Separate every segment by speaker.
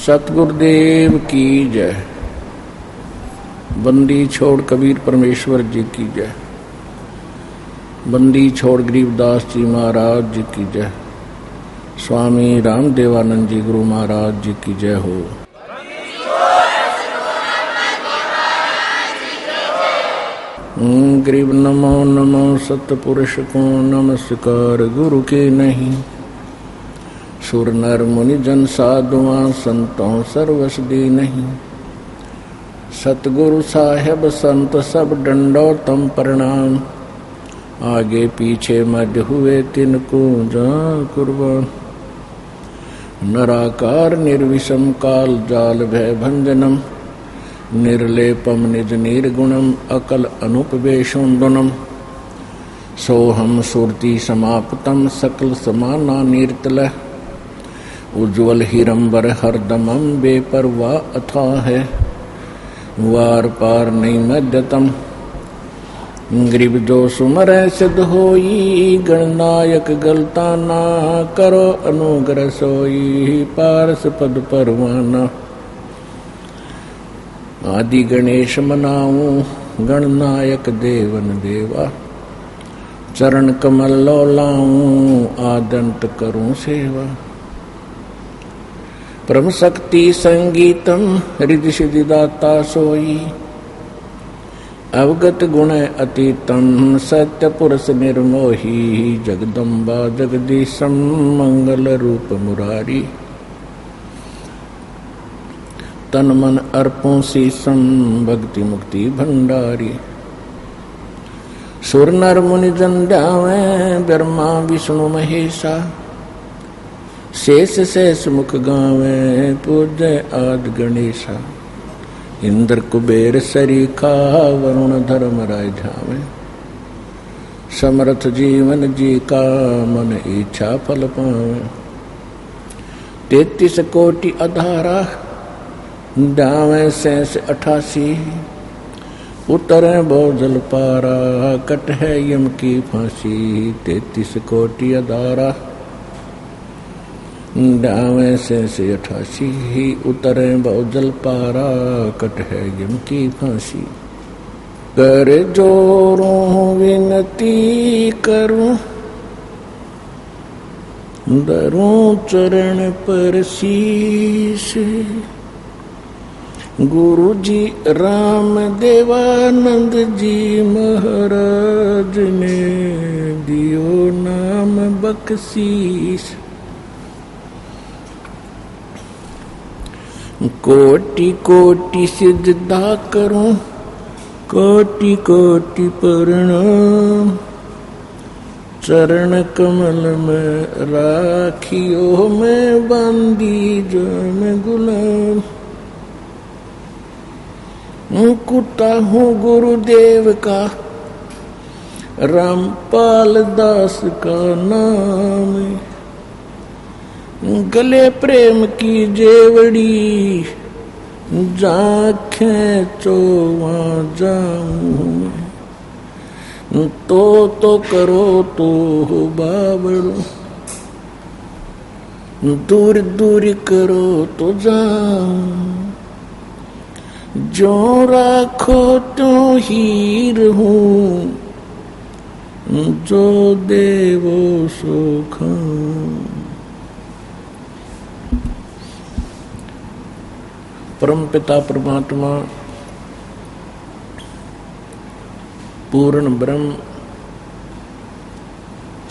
Speaker 1: सतगुरुदेव की जय। बंदी छोड़ कबीर परमेश्वर जी की जय। बंदी छोड़ गरीबदास जी महाराज जी की जय। स्वामी रामदेवानंद जी गुरु महाराज जी की जय हो। गरीब नमो नमो सतपुरुष को नमस्कार गुरु के नहीं। सुर नर मुनि जन साधुआं संतों सर्वस दी नहीं। सतगुरु साहेब संत सब डंडो तम प्रणाम। आगे पीछे मध्य हुए तिनको जा कुर्बान। नराकार निर्विषम काल जाल भय भंजनम। निर्लेपम निज निर्गुणम अकल अनुपवेशोन्दनम। सोहम सुरति समाप्तम सकल समाना निर्तल। उज्ज्वल हिरंबर हरदमम बेपरवाह अथा है। वार पार नहीं मध्यतम। गरीब जो सुमर सिद्ध होई। गणनायक गलता ना करो अनुग्रह सोई। पारस पद परवाना। आदि गणेश मनाऊं गणनायक देवन देवा। चरण कमल लो लाऊं आदंत करूं सेवा। परम शक्ति संगीतम हृदय सिद्धि दाता सोई। अवगत गुण अतीतम सत्य पुरुष निर्मोही। जगदम्बा जगदीशम मंगल रूप मुरारी। तन मन अर्पों शीशम भक्ति मुक्ति भंडारी। सुर नर मुनि जन ध्यावे ब्रह्मा विष्णु महेशा। शेष शेष मुख गावे पूजय आदि गणेशा। इंद्र कुबेर सरीखा वरुण धर्म राय ध्यावे। समर्थ जीवन जी का मन इच्छा फल पावे। 33 कोटि अधारा ध्यावे शेष 88। उतरे बहुजल पारा कट है यम की फांसी। 33 कोटि अधारा ध्यावे शेष 88। उतरे बहुजल पारा कट है यम की फांसी। कर जोरों विनती करूं दरूं चरण पर शीश। गुरु जी राम देवानंद जी महाराज ने दियो नाम बख्शीश। कोटि कोटि सिजदा करूं कोटि कोटि प्रणाम। चरण कमल में राखियो मैं बांदी जो मैं गुलाम। कुत्ता हूँ गुरुदेव का रामपाल दास का नाम। गले प्रेम की जेवड़ी जाखें चो वहाँ जाऊँ। तो करो तो हो बाबड़ो। दूर दूर करो तो जाऊँ। जो राखो तो ही रहूं। जो देवो सो खाऊं। परम पिता परमात्मा पूर्ण ब्रह्म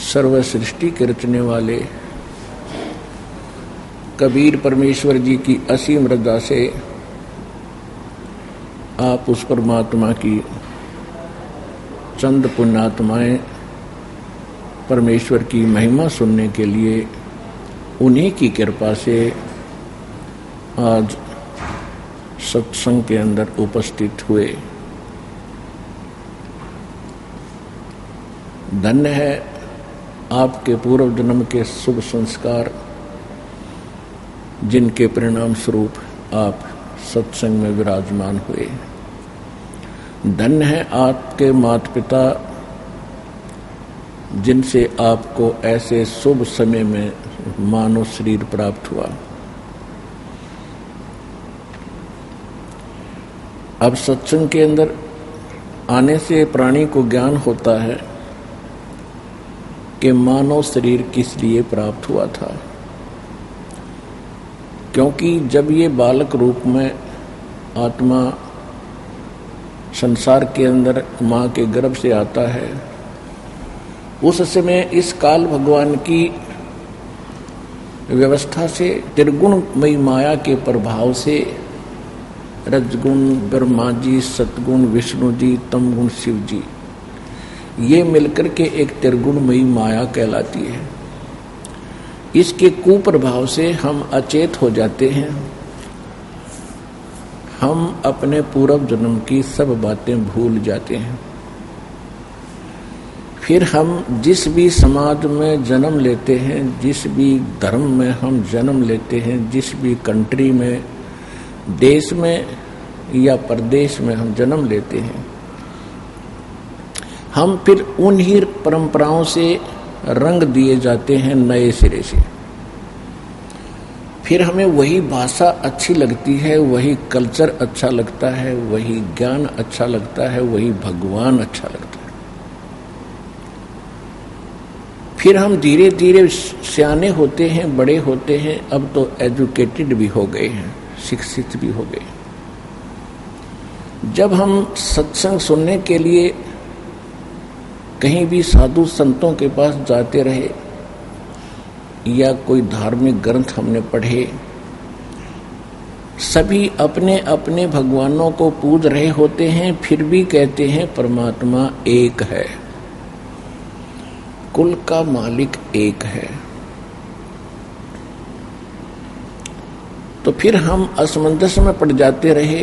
Speaker 1: सर्व सृष्टि के रचने वाले कबीर परमेश्वर जी की असीम रजा से आप उस परमात्मा की चंद पुण्यात्माएं परमेश्वर की महिमा सुनने के लिए उन्हीं की कृपा से आज सत्संग के अंदर उपस्थित हुए। धन्य है आपके पूर्व जन्म के शुभ संस्कार जिनके परिणाम स्वरूप आप सत्संग में विराजमान हुए। धन्य है आपके माता पिता जिनसे आपको ऐसे शुभ समय में मानव शरीर प्राप्त हुआ। अब सत्संग के अंदर आने से प्राणी को ज्ञान होता है कि मानव शरीर किस लिए प्राप्त हुआ था। क्योंकि जब ये बालक रूप में आत्मा संसार के अंदर माँ के गर्भ से आता है, उस समय इस काल भगवान की व्यवस्था से त्रिगुणमयी माया के प्रभाव से रजगुण ब्रह्मा जी, सतगुण विष्णु जी, तमगुण शिव जी, ये मिलकर के एक त्रिगुणमयी माया कहलाती है। इसके कुप्रभाव से हम अचेत हो जाते हैं। हम अपने पूर्व जन्म की सब बातें भूल जाते हैं। फिर हम जिस भी समाज में जन्म लेते हैं, जिस भी धर्म में हम जन्म लेते हैं, जिस भी कंट्री में, देश में या प्रदेश में हम जन्म लेते हैं, हम फिर उन्हीं परंपराओं से रंग दिए जाते हैं नए सिरे से। फिर हमें वही भाषा अच्छी लगती है, वही कल्चर अच्छा लगता है, वही ज्ञान अच्छा लगता है, वही भगवान अच्छा लगता है। फिर हम धीरे धीरे सियाने होते हैं, बड़े होते हैं, अब तो एजुकेटेड भी हो गए हैं, शिक्षित भी हो गए। जब हम सत्संग सुनने के लिए कहीं भी साधु संतों के पास जाते रहे या कोई धार्मिक ग्रंथ हमने पढ़े, सभी अपने अपने भगवानों को पूज रहे होते हैं, फिर भी कहते हैं परमात्मा एक है, कुल का मालिक एक है। तो फिर हम असमंजस में पड़ जाते रहे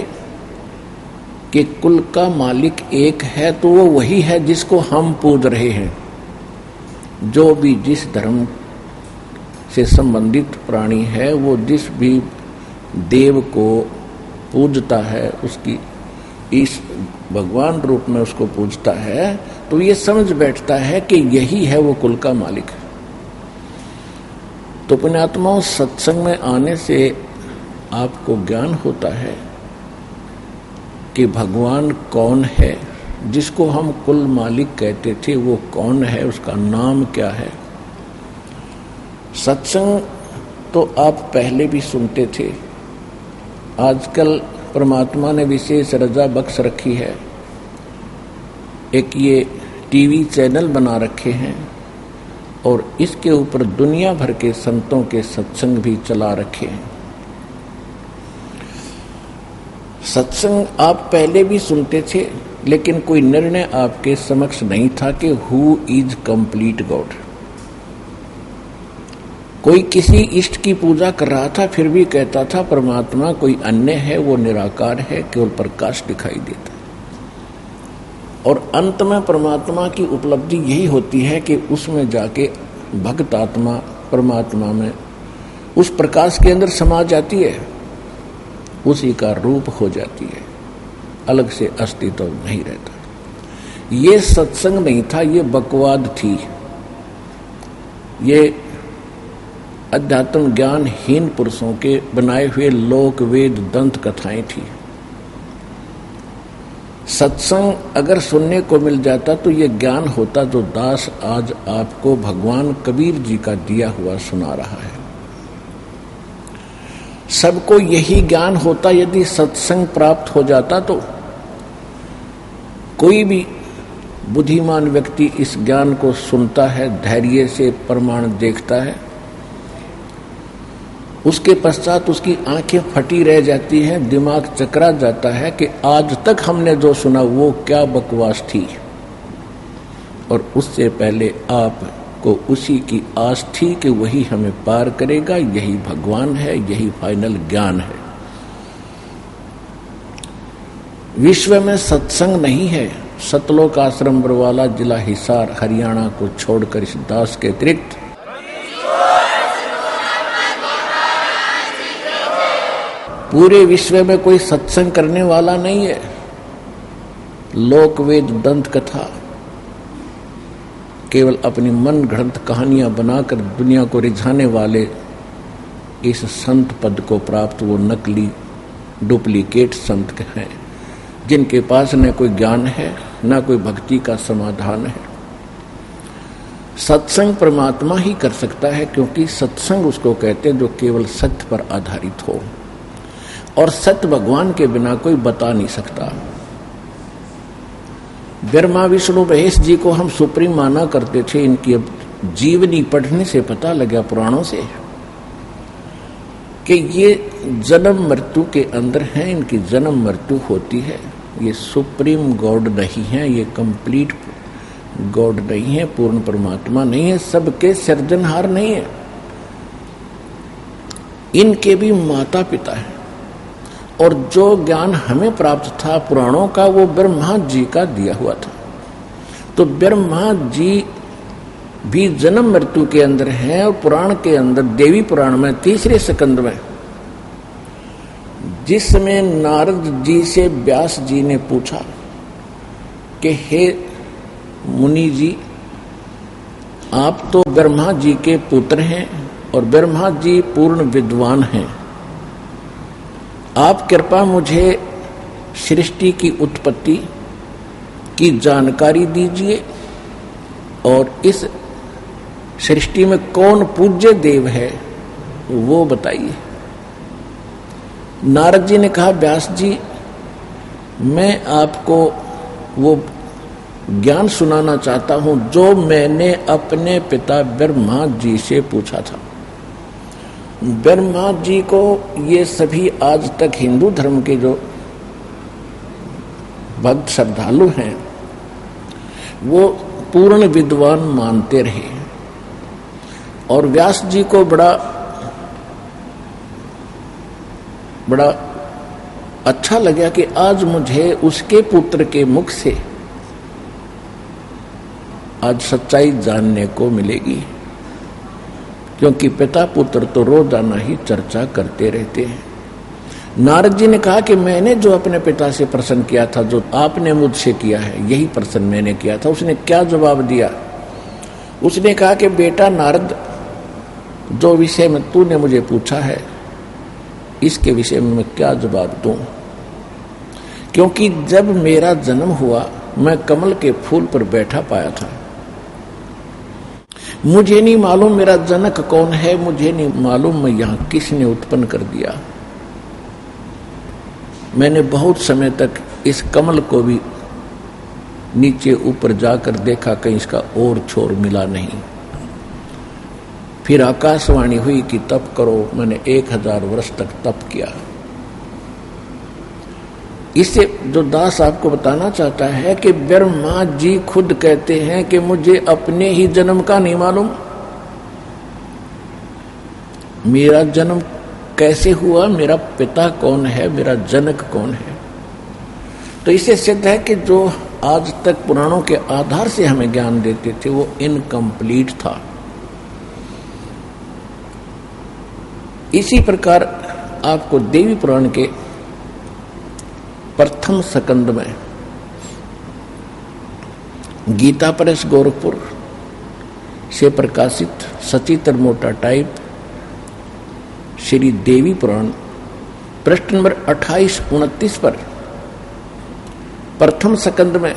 Speaker 1: कि कुल का मालिक एक है तो वो वही है जिसको हम पूज रहे हैं। जो भी जिस धर्म से संबंधित प्राणी है, वो जिस भी देव को पूजता है, उसकी इस भगवान रूप में उसको पूजता है, तो ये समझ बैठता है कि यही है वो कुल का मालिक है। तो पुण्यात्माओं, सत्संग में आने से आपको ज्ञान होता है कि भगवान कौन है, जिसको हम कुल मालिक कहते थे वो कौन है, उसका नाम क्या है। सत्संग तो आप पहले भी सुनते थे, आजकल परमात्मा ने विशेष रजा बख्श रखी है। एक ये टीवी चैनल बना रखे हैं और इसके ऊपर दुनिया भर के संतों के सत्संग भी चला रखे हैं। सत्संग आप पहले भी सुनते थे, लेकिन कोई निर्णय आपके समक्ष नहीं था कि हु इज कंप्लीट गॉड। कोई किसी इष्ट की पूजा कर रहा था, फिर भी कहता था परमात्मा कोई अन्य है, वो निराकार है, केवल प्रकाश दिखाई देता है। और अंत में परमात्मा की उपलब्धि यही होती है कि उसमें जाके भक्त आत्मा परमात्मा में उस प्रकाश के अंदर समा जाती है, उसी का रूप हो जाती है, अलग से अस्तित्व नहीं रहता। ये सत्संग नहीं था, ये बकवाद थी, ये अध्यात्म ज्ञानहीन पुरुषों के बनाए हुए लोक वेद दंत कथाएं थी। सत्संग अगर सुनने को मिल जाता तो ये ज्ञान होता जो दास आज आपको भगवान कबीर जी का दिया हुआ सुना रहा है। सबको यही ज्ञान होता, यदि सत्संग प्राप्त हो जाता तो कोई भी बुद्धिमान व्यक्ति इस ज्ञान को सुनता है, धैर्य से प्रमाण देखता है, उसके पश्चात उसकी आंखें फटी रह जाती हैं, दिमाग चकरा जाता है कि आज तक हमने जो सुना वो क्या बकवास थी। और उससे पहले आपको उसी की आस थी कि वही हमें पार करेगा, यही भगवान है, यही फाइनल ज्ञान है। विश्व में सत्संग नहीं है। सतलोक आश्रम बरवाला, जिला हिसार, हरियाणा को छोड़कर इस दास के अतिरिक्त पूरे विश्व में कोई सत्संग करने वाला नहीं है। लोक वेद दंत कथा केवल अपनी मन गढ़ंत कहानियां बनाकर दुनिया को रिझाने वाले इस संत पद को प्राप्त वो नकली डुप्लीकेट संत हैं। जिनके पास न कोई ज्ञान है न कोई भक्ति का समाधान है। सत्संग परमात्मा ही कर सकता है, क्योंकि सत्संग उसको कहते हैं जो केवल सत्य पर आधारित हो, और सत्य भगवान के बिना कोई बता नहीं सकता। ब्रह्मा विष्णु महेश जी को हम सुप्रीम माना करते थे, इनकी अब जीवनी पढ़ने से पता लगा पुराणों से कि ये जन्म मृत्यु के अंदर हैं, इनकी जन्म मृत्यु होती है। ये सुप्रीम गॉड नहीं है, ये कंप्लीट गॉड नहीं है, पूर्ण परमात्मा नहीं है, सबके सृजनहार नहीं है। इनके भी माता पिता है, और जो ज्ञान हमें प्राप्त था पुराणों का वो ब्रह्मा जी का दिया हुआ था। तो ब्रह्मा जी भी जन्म मृत्यु के अंदर हैं, और पुराण के अंदर देवी पुराण में 3 स्कंद में जिसमें नारद जी से व्यास जी ने पूछा कि हे मुनि जी, आप तो ब्रह्मा जी के पुत्र हैं और ब्रह्मा जी पूर्ण विद्वान हैं, आप कृपा मुझे सृष्टि की उत्पत्ति की जानकारी दीजिए, और इस सृष्टि में कौन पूज्य देव है वो बताइए। नारद जी ने कहा, व्यास जी मैं आपको वो ज्ञान सुनाना चाहता हूं जो मैंने अपने पिता ब्रह्मा जी से पूछा था। ब्रह्मा जी को ये सभी आज तक हिंदू धर्म के जो भक्त श्रद्धालु हैं वो पूर्ण विद्वान मानते रहे, और व्यास जी को बड़ा अच्छा लगा कि आज मुझे उसके पुत्र के मुख से आज सच्चाई जानने को मिलेगी, क्योंकि पिता पुत्र तो रोजाना ही चर्चा करते रहते हैं। नारद जी ने कहा कि मैंने जो अपने पिता से प्रश्न किया था, जो आपने मुझसे किया है, यही प्रश्न मैंने किया था। उसने क्या जवाब दिया? उसने कहा कि बेटा नारद, जो विषय में तूने मुझे पूछा है इसके विषय में मैं क्या जवाब दूं, क्योंकि जब मेरा जन्म हुआ मैं कमल के फूल पर बैठा पाया था। मुझे नहीं मालूम मेरा जनक कौन है, मुझे नहीं मालूम मैं यहां किसने उत्पन्न कर दिया। मैंने बहुत समय तक इस कमल को भी नीचे ऊपर जाकर देखा, कहीं इसका और छोर मिला नहीं। फिर आकाशवाणी हुई कि तप करो। मैंने 1000 वर्ष तक तप किया। इससे जो दास आपको बताना चाहता है कि ब्रह्मा जी खुद कहते हैं कि मुझे अपने ही जन्म का नहीं मालूम, मेरा जन्म कैसे हुआ, मेरा पिता कौन है, मेरा जनक कौन है। तो इससे सिद्ध है कि जो आज तक पुराणों के आधार से हमें ज्ञान देते थे वो इनकम्प्लीट था। इसी प्रकार आपको देवी पुराण के प्रथम स्कंद में गीता प्रेस गोरखपुर से प्रकाशित सचित्र मोटा टाइप श्री देवी पुराण पृष्ठ नंबर 28-29 पर प्रथम स्कंद में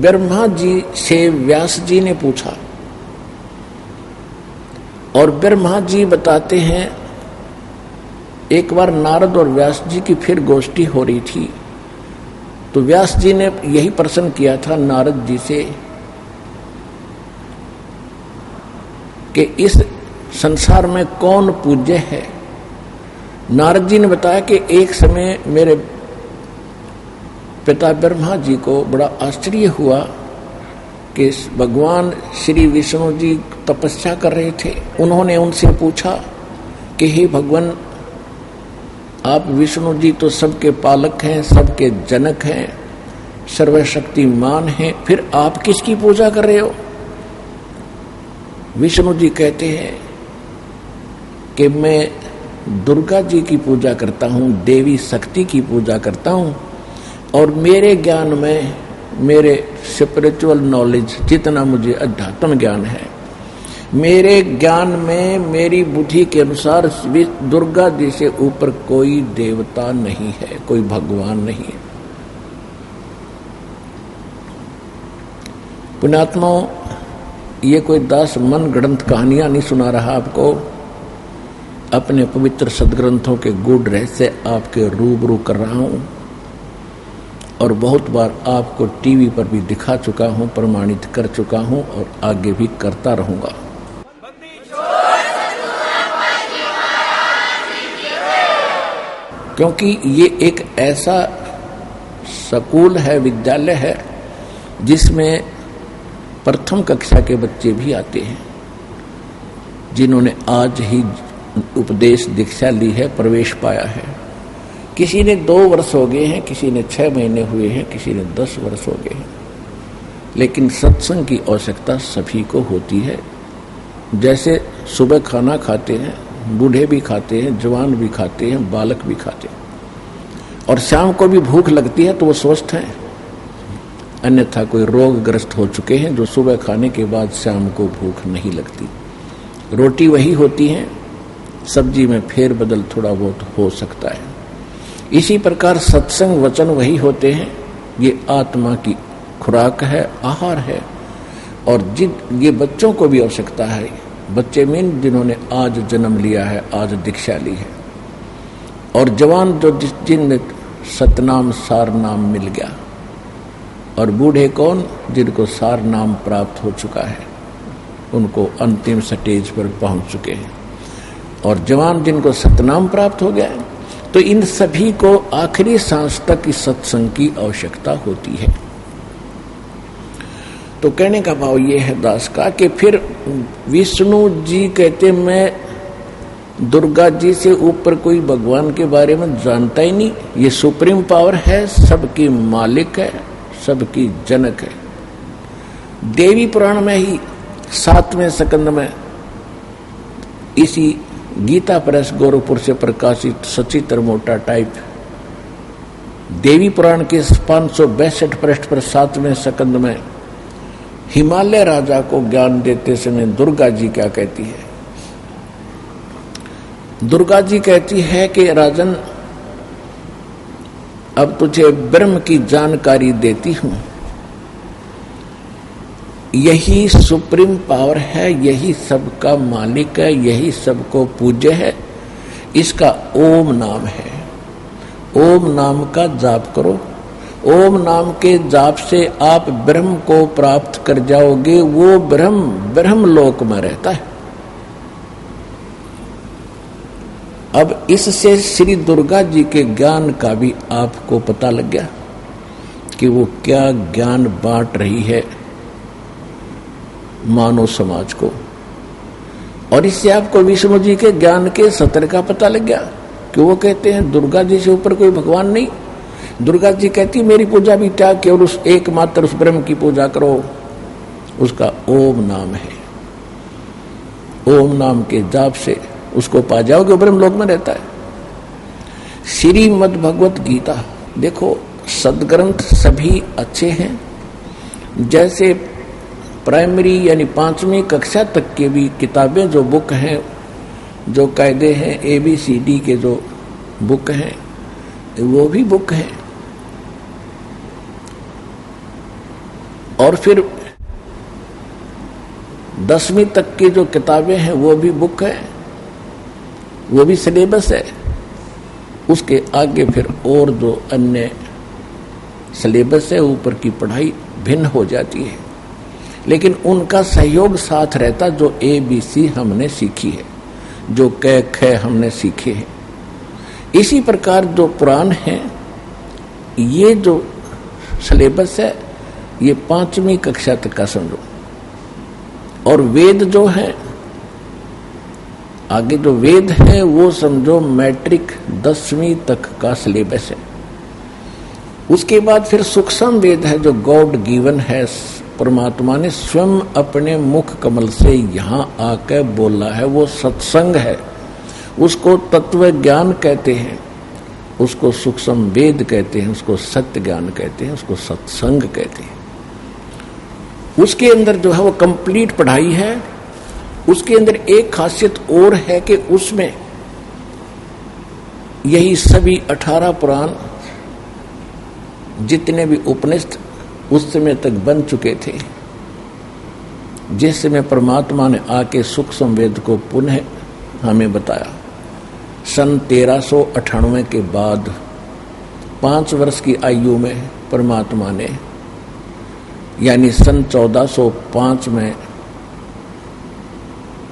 Speaker 1: ब्रह्मा जी से व्यास जी ने पूछा, और ब्रह्मा जी बताते हैं एक बार नारद और व्यास जी की फिर गोष्ठी हो रही थी, तो व्यास जी ने यही प्रश्न किया था नारद जी से कि इस संसार में कौन पूज्य है। नारद जी ने बताया कि एक समय मेरे पिता ब्रह्मा जी को बड़ा आश्चर्य हुआ कि भगवान श्री विष्णु जी तपस्या कर रहे थे। उन्होंने उनसे पूछा कि हे भगवान, आप विष्णु जी तो सबके पालक हैं, सबके जनक हैं, सर्वशक्तिमान हैं, फिर आप किसकी पूजा कर रहे हो? विष्णु जी कहते हैं कि मैं दुर्गा जी की पूजा करता हूँ, देवी शक्ति की पूजा करता हूँ, और मेरे ज्ञान में, मेरे स्पिरिचुअल नॉलेज जितना मुझे अध्यात्म ज्ञान है, मेरे ज्ञान में, मेरी बुद्धि के अनुसार दुर्गा जी से ऊपर कोई देवता नहीं है, कोई भगवान नहीं है। पुण्यात्माओं, ये कोई दास मन गढ़ंत कहानियां नहीं सुना रहा आपको, अपने पवित्र सदग्रंथों के गूढ़ रहस्य आपके रूबरू कर रहा हूं और बहुत बार आपको टीवी पर भी दिखा चुका हूं, प्रमाणित कर चुका हूं और आगे भी करता रहूंगा। क्योंकि ये एक ऐसा स्कूल है, विद्यालय है, जिसमें प्रथम कक्षा के बच्चे भी आते हैं, जिन्होंने आज ही उपदेश दीक्षा ली है, प्रवेश पाया है। किसी ने 2 वर्ष हो गए हैं, किसी ने 6 महीने हुए हैं, किसी ने 10 वर्ष हो गए हैं, लेकिन सत्संग की आवश्यकता सभी को होती है। जैसे सुबह खाना खाते हैं, बूढ़े भी खाते हैं, जवान भी खाते हैं, बालक भी खाते हैं, और शाम को भी भूख लगती है तो वो स्वस्थ हैं। अन्यथा कोई रोगग्रस्त हो चुके हैं जो सुबह खाने के बाद शाम को भूख नहीं लगती। रोटी वही होती है, सब्जी में फेर बदल थोड़ा बहुत हो सकता है। इसी प्रकार सत्संग वचन वही होते हैं, ये आत्मा की खुराक है, आहार है, और ये बच्चों को भी आवश्यकता है। बच्चे मीन जिन्होंने आज जन्म लिया है, आज दीक्षा ली है, और जवान जो जिनमें सतनाम सार नाम मिल गया, और बूढ़े कौन, जिनको सार नाम प्राप्त हो चुका है, उनको अंतिम स्टेज पर पहुंच चुके हैं, और जवान जिनको सतनाम प्राप्त हो गया है। तो इन सभी को आखिरी सांस तक इस सत्संग की आवश्यकता होती है। तो कहने का भाव ये है दास का कि फिर विष्णु जी कहते मैं दुर्गा जी से ऊपर कोई भगवान के बारे में जानता ही नहीं, ये सुप्रीम पावर है, सबकी मालिक है, सबकी जनक है। देवी पुराण में ही 7वें स्कंद में इसी गीता प्रेस गोरखपुर से प्रकाशित सचित्र मोटा टाइप देवी पुराण के 562 पृष्ठ पर 7वें स्कंद में हिमालय राजा को ज्ञान देते समय दुर्गा जी क्या कहती है? दुर्गा जी कहती है कि राजन, अब तुझे ब्रह्म की जानकारी देती हूं, यही सुप्रीम पावर है, यही सबका मालिक है, यही सबको पूज्य है, इसका ओम नाम है। ओम नाम का जाप करो, ओम नाम के जाप से आप ब्रह्म को प्राप्त कर जाओगे। वो ब्रह्म लोक में रहता है। अब इससे श्री दुर्गा जी के ज्ञान का भी आपको पता लग गया कि वो क्या ज्ञान बांट रही है मानव समाज को, और इससे आपको विष्णु जी के ज्ञान के सत्र का पता लग गया कि वो कहते हैं दुर्गा जी से ऊपर कोई भगवान नहीं। दुर्गा जी कहती मेरी पूजा भी त्याग केवल उस एकमात्र उस ब्रह्म की पूजा करो, उसका ओम नाम है। ओम नाम के जाप से उसको पा जाओगे, ब्रह्म लोक में रहता है। श्रीमद् भगवत गीता देखो, सदग्रंथ सभी अच्छे हैं। जैसे प्राइमरी यानी 5वीं कक्षा तक के भी किताबें जो बुक हैं, जो कायदे हैं, ABCD के जो बुक हैं, वो भी बुक हैं। और फिर 10वीं तक की जो किताबें हैं वो भी बुक है, वो भी सिलेबस है। उसके आगे फिर और जो अन्य सिलेबस है, ऊपर की पढ़ाई भिन्न हो जाती है, लेकिन उनका सहयोग साथ रहता। जो ABC हमने सीखी है, जो क ख हमने सीखे हैं, इसी प्रकार जो पुराण है, ये जो सिलेबस है, ये 5वीं कक्षा तक का समझो। और वेद जो है, आगे जो वेद है वो समझो मैट्रिक 10वीं तक का सिलेबस है। उसके बाद फिर सूक्ष्म वेद है जो गॉड गिवन है, परमात्मा ने स्वयं अपने मुख कमल से यहाँ आकर बोला है, वो सत्संग है। उसको तत्व ज्ञान कहते हैं, उसको सूक्ष्म वेद कहते हैं, उसको सत्य ज्ञान कहते हैं, उसको सत्संग कहते हैं। उसके अंदर जो है वो कंप्लीट पढ़ाई है। उसके अंदर एक खासियत और है कि उसमें यही सभी 18 पुराण जितने भी उपनिषद उस समय तक बन चुके थे, जिसमें परमात्मा ने आके सूक्ष्म वेद को पुनः हमें बताया। सन 1398 के बाद 5 वर्ष की आयु में परमात्मा ने, यानी सन 1405 में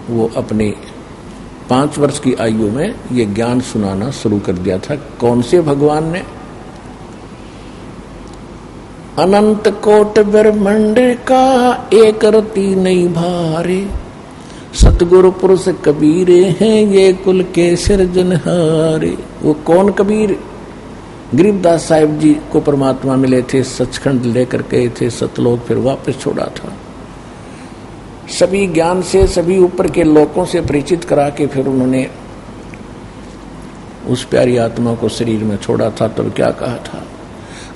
Speaker 1: वो अपनी 5 वर्ष की आयु में ये ज्ञान सुनाना शुरू कर दिया था। कौन से भगवान ने? अनंत कोट ब्रह्मांड का एक रति नहीं भारे, सतगुरु पुरुष कबीर हैं ये कुल के सिरजनहारे। वो कौन कबीर? गरीबदास साहिब जी को परमात्मा मिले थे, सचखंड लेकर गए थे सतलोक, फिर वापस छोड़ा था। सभी ज्ञान से, सभी ऊपर के लोगों से परिचित करा के फिर उन्होंने उस प्यारी आत्मा को शरीर में छोड़ा था। तब क्या कहा था?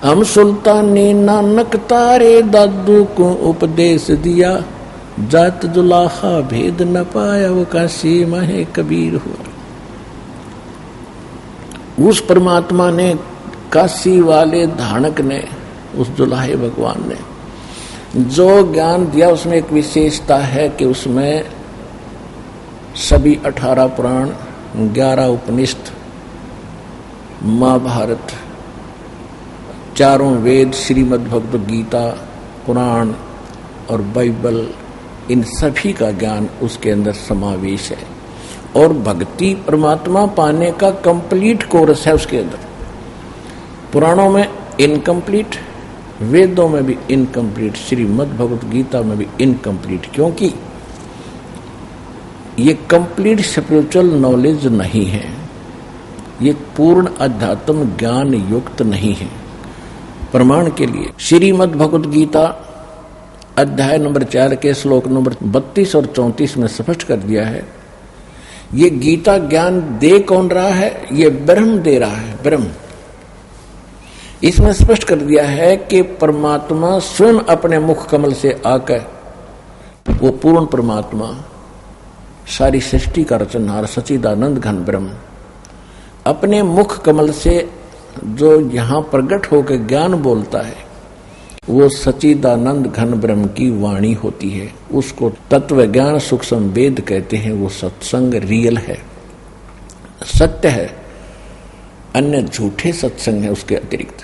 Speaker 1: हम सुल्तान ने नानक तारे दादू को उपदेश दिया, जात जुलाहा भेद न पाया वो काशी माहे कबीर हुआ। उस परमात्मा ने, काशी वाले धानक ने, उस जुलाहे भगवान ने जो ज्ञान दिया उसमें एक विशेषता है कि उसमें सभी 18 पुराण, 11 उपनिषद, महाभारत, 4 वेद, श्रीमद् भगवद गीता, कुरान और बाइबल, इन सभी का ज्ञान उसके अंदर समावेश है। और भक्ति परमात्मा पाने का कंप्लीट कोर्स है उसके अंदर। पुराणों में इनकम्प्लीट, वेदों में भी इनकम्प्लीट, श्रीमद् भगवद गीता में भी इनकम्प्लीट, क्योंकि ये कंप्लीट स्पिरिचुअल नॉलेज नहीं है, ये पूर्ण अध्यात्म ज्ञान युक्त नहीं है। प्रमाण के लिए श्रीमद् भगवद गीता अध्याय नंबर 4 के श्लोक नंबर 32 और 34 में स्पष्ट कर दिया है। ये गीता ज्ञान दे कौन रहा है? ये ब्रह्म दे रहा है, ब्रह्म। इसमें स्पष्ट कर दिया है कि परमात्मा स्वयं अपने मुख कमल से आकर, वो पूर्ण परमात्मा, सारी सृष्टि का रचनहार सच्चिदानंद घन ब्रह्म, अपने मुख कमल से जो यहां प्रकट होकर ज्ञान बोलता है, वो सच्चिदानंद घन ब्रह्म की वाणी होती है। उसको तत्व ज्ञान सूक्ष्म वेद कहते हैं। वो सत्संग रियल है, सत्य है, अन्य झूठे सत्संग है उसके अतिरिक्त।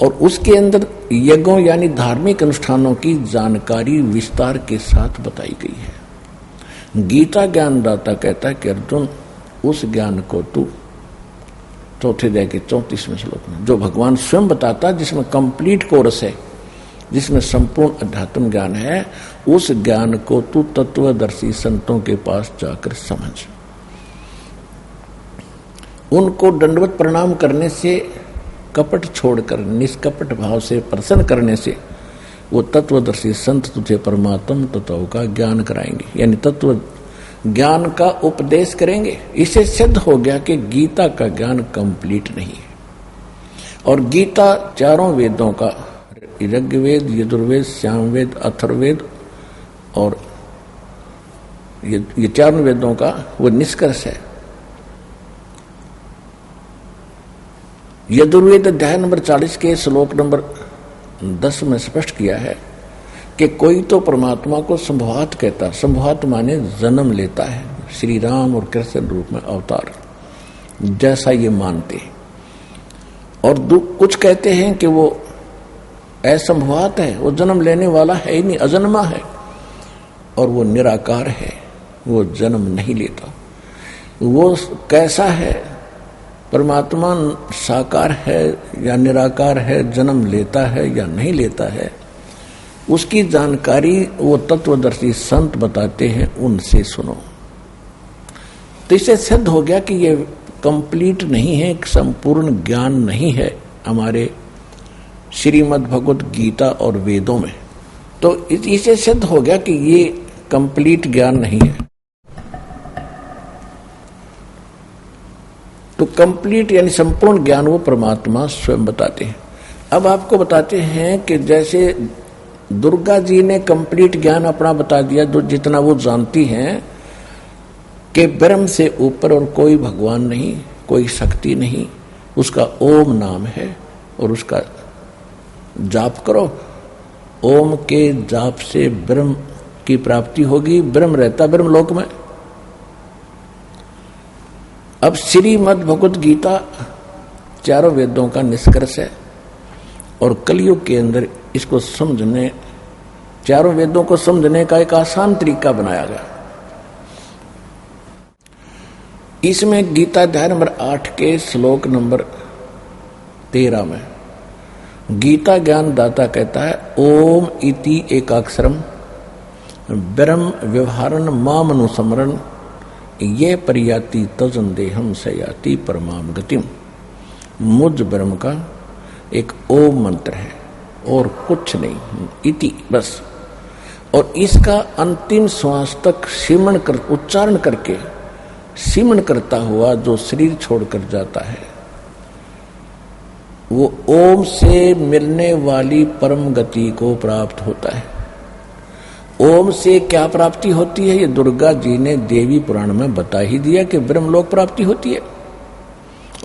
Speaker 1: और उसके अंदर यज्ञों यानी धार्मिक अनुष्ठानों की जानकारी विस्तार के साथ बताई गई है। गीता ज्ञानदाता कहता है कि अर्जुन, उस ज्ञान को तू, चौथे अध्याय के 34वें श्लोक में, जो भगवान स्वयं बताता, जिसमें कंप्लीट कोर्स है, जिसमें संपूर्ण अध्यात्म ज्ञान है, उस ज्ञान को तू तत्वदर्शी संतों के पास जाकर समझ। उनको दंडवत प्रणाम करने से, कपट छोड़कर निष्कपट भाव से प्रसन्न करने से, वो तत्वदर्शी संत तुझे परमात्म तत्व का ज्ञान कराएंगे, यानी तत्व ज्ञान का उपदेश करेंगे। इसे सिद्ध हो गया कि गीता का ज्ञान कंप्लीट नहीं है। और गीता 4 वेदों का, ऋग्वेद, यजुर्वेद, सामवेद, अथर्ववेद और ये 4 वेदों का वो निष्कर्ष है। यजुर्वेद अध्याय नंबर 40 के श्लोक नंबर 10 में स्पष्ट किया है कि कोई तो परमात्मा को संभवात कहता, संभवात माने जन्म लेता है, श्री राम और कृष्ण रूप में अवतार, जैसा ये मानते। और कुछ कहते हैं कि वो असंभवात है, वो जन्म लेने वाला है ही नहीं, अजन्मा है, और वो निराकार है, वो जन्म नहीं लेता। वो कैसा है? परमात्मा साकार है या निराकार है, जन्म लेता है या नहीं लेता है, उसकी जानकारी वो तत्वदर्शी संत बताते हैं, उनसे सुनो। तो इससे सिद्ध हो गया कि ये कंप्लीट नहीं है, संपूर्ण ज्ञान नहीं है हमारे श्रीमद् भगवद गीता और वेदों में। तो इससे सिद्ध हो गया कि ये कंप्लीट ज्ञान नहीं है। तो कंप्लीट यानी संपूर्ण ज्ञान वो परमात्मा स्वयं बताते हैं। अब आपको बताते हैं कि जैसे दुर्गा जी ने कंप्लीट ज्ञान अपना बता दिया, जो जितना वो जानती हैं कि ब्रह्म से ऊपर और कोई भगवान नहीं, कोई शक्ति नहीं, उसका ओम नाम है और उसका जाप करो। ओम के जाप से ब्रह्म की प्राप्ति होगी, ब्रह्म रहता ब्रह्मलोक में। अब श्रीमद् भगवत गीता चारों वेदों का निष्कर्ष है और कलयुग के अंदर इसको समझने, चारों वेदों को समझने का एक आसान तरीका बनाया गया। इसमें गीता अध्याय नंबर 8 के श्लोक नंबर 13 में गीता ज्ञान दाता कहता है, ओम इति एकाक्षरम ब्रह्म व्यवहारन माम अनुसमरण ये परियाति तजन देहम सयाति परमाम गतिम। मुझ ब्रह्म का एक ओम मंत्र है और कुछ नहीं, इति बस। और इसका अंतिम श्वास तक सिमरण कर, उच्चारण करके सिमरण करता हुआ जो शरीर छोड़कर जाता है, वो ओम से मिलने वाली परम गति को प्राप्त होता है। ओम से क्या प्राप्ति होती है, ये दुर्गा जी ने देवी पुराण में बता ही दिया कि ब्रह्मलोक प्राप्ति होती है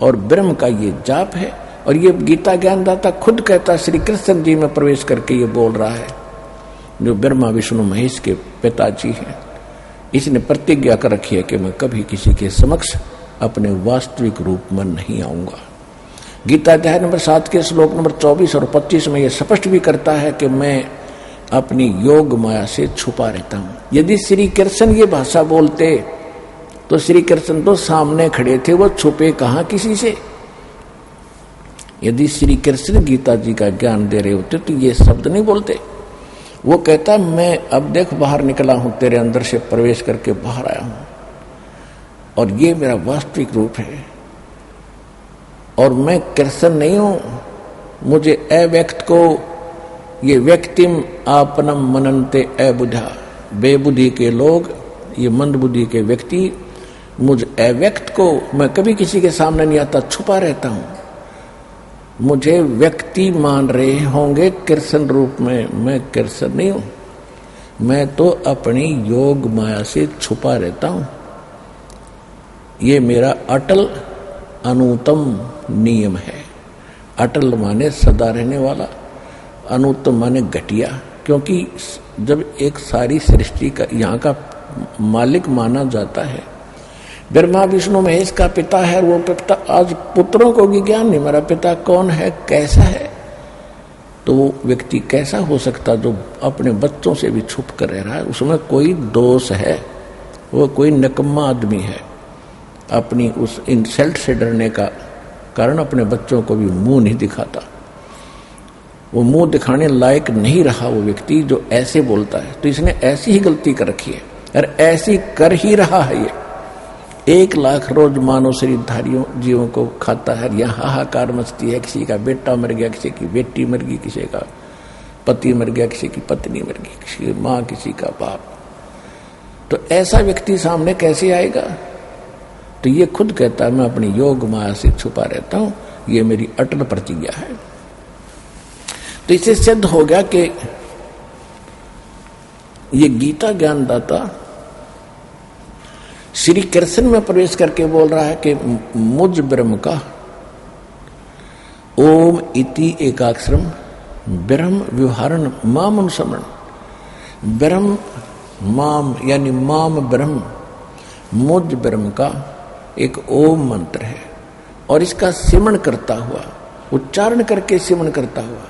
Speaker 1: और ब्रह्म का ये जाप है। और ये गीता ज्ञानदाता खुद कहता, श्री कृष्ण जी में प्रवेश करके ये बोल रहा है, जो ब्रह्मा विष्णु महेश के पिताजी हैं। इसने प्रतिज्ञा कर रखी है कि मैं कभी किसी के समक्ष अपने वास्तविक रूप में नहीं आऊंगा। गीता अध्याय नंबर 7 के श्लोक नंबर 24 और 25 में यह स्पष्ट भी करता है कि मैं अपनी योग माया से छुपा रहता हूं। यदि श्री कृष्ण ये भाषा बोलते तो श्री कृष्ण तो सामने खड़े थे, वो छुपे कहां किसी से। यदि श्री कृष्ण गीता जी का ज्ञान दे रहे होते तो ये शब्द नहीं बोलते। वो कहता, मैं अब देख बाहर निकला हूं, तेरे अंदर से प्रवेश करके बाहर आया हूं और ये मेरा वास्तविक रूप है और मैं कृष्ण नहीं हूं। मुझे अव्यक्त को ये व्यक्तिम आपनम मननते अबुधा, बेबुद्धि के लोग, ये मंद बुद्धि के व्यक्ति मुझ अव्यक्त को, मैं कभी किसी के सामने नहीं आता, छुपा रहता हूं। मुझे व्यक्ति मान रहे होंगे कृष्ण रूप में, मैं कृष्ण नहीं हूं। मैं तो अपनी योग माया से छुपा रहता हूं। ये मेरा अटल अनुत्तम नियम है। अटल माने सदा रहने वाला, अनुत्तम माने घटिया। क्योंकि जब एक सारी सृष्टि का यहाँ का मालिक माना जाता है, ब्रह्मा विष्णु महेश का पिता है, वो पिता आज पुत्रों को भी ज्ञान नहीं, मेरा पिता कौन है, कैसा है, तो वो व्यक्ति कैसा हो सकता जो अपने बच्चों से भी छुप कर रह रहा है। उसमें कोई दोष है, वो कोई निकम्मा आदमी है। अपनी उस इंसल्ट से डरने का कारण अपने बच्चों को भी मुंह नहीं दिखाता। वो मुंह दिखाने लायक नहीं रहा वो व्यक्ति जो ऐसे बोलता है। तो इसने ऐसी ही गलती कर रखी है और ऐसी कर ही रहा है। ये 1 लाख रोज मानव शरीरधारियों जीवों को खाता है। यहाँ हाहाकार मचती है, किसी का बेटा मर गया, किसी की बेटी मर गई, किसी का पति मर गया, किसी की पत्नी मर गई, किसी की माँ, किसी का बाप। तो ऐसा व्यक्ति सामने कैसे आएगा? तो ये खुद कहता है, मैं अपनी योग माया से छुपा रहता हूं, ये मेरी अटल प्रतिज्ञा है। तो इससे सिद्ध हो गया कि ये गीता ज्ञानदाता श्री कृष्ण में प्रवेश करके बोल रहा है कि मुझ ब्रह्म का ओम इति एकाक्षरम ब्रह्म व्यवहारन माम अनुसमरण। ब्रह्म माम यानी माम ब्रह्म, मुझ ब्रह्म का एक ओम मंत्र है और इसका सिमरण करता हुआ, उच्चारण करके सिमरण करता हुआ,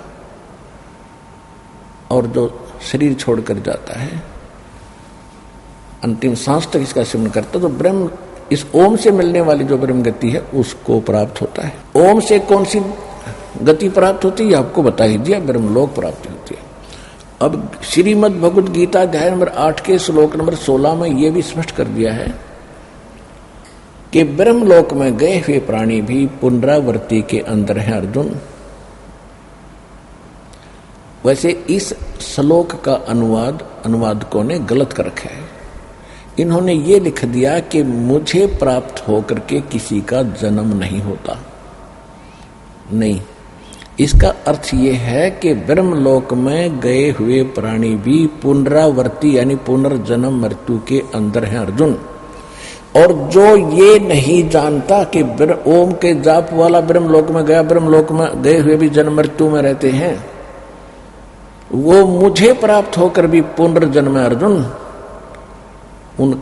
Speaker 1: और जो शरीर छोड़कर जाता है अंतिम सांस तक इसका सिमरण करता, तो ब्रह्म, इस ओम से मिलने वाली जो ब्रह्म गति है उसको प्राप्त होता है। ओम से कौन सी गति प्राप्त होती है आपको बता ही दिया, ब्रह्मलोक प्राप्ति होती है। अब श्रीमद् भगवद गीता अध्याय नंबर 8 के श्लोक नंबर 16 में यह भी स्पष्ट कर दिया है कि ब्रह्मलोक में गए हुए प्राणी भी पुनरावृत्ति के अंदर हैं अर्जुन। वैसे इस श्लोक का अनुवादकों ने गलत कर रखा है। इन्होंने ये लिख दिया कि मुझे प्राप्त होकर के किसी का जन्म नहीं होता। नहीं, इसका अर्थ ये है कि ब्रह्मलोक में गए हुए प्राणी भी पुनरावृत्ति यानी पुनर्जन्म मृत्यु के अंदर हैं अर्जुन। और जो ये नहीं जानता कि ओम के जाप वाला ब्रह्मलोक में गया, ब्रह्मलोक में गए हुए भी जन्म मृत्यु में रहते हैं, वो मुझे प्राप्त होकर भी पुनर्जन्म है अर्जुन,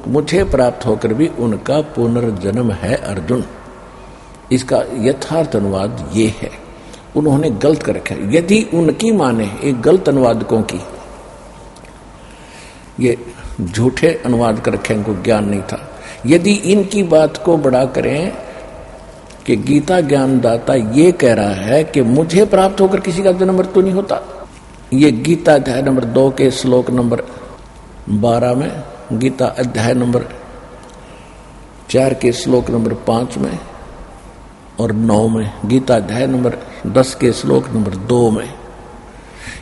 Speaker 1: मुझे प्राप्त होकर भी उनका पुनर्जन्म है अर्जुन। इसका यथार्थ अनुवाद ये है, उन्होंने गलत कर रखा है। यदि उनकी माने एक गलत अनुवादकों की, ये झूठे अनुवाद कर रखे, इनको ज्ञान नहीं था। यदि इनकी बात को बड़ा करें कि गीता ज्ञानदाता ये कह रहा है कि मुझे प्राप्त होकर किसी का जन्म मृत्यु नहीं होता, ये गीता अध्याय नंबर 2 के श्लोक नंबर 12 में, गीता अध्याय नंबर 4 के श्लोक नंबर 5 में और 9 में, गीता अध्याय नंबर 10 के श्लोक नंबर 2 में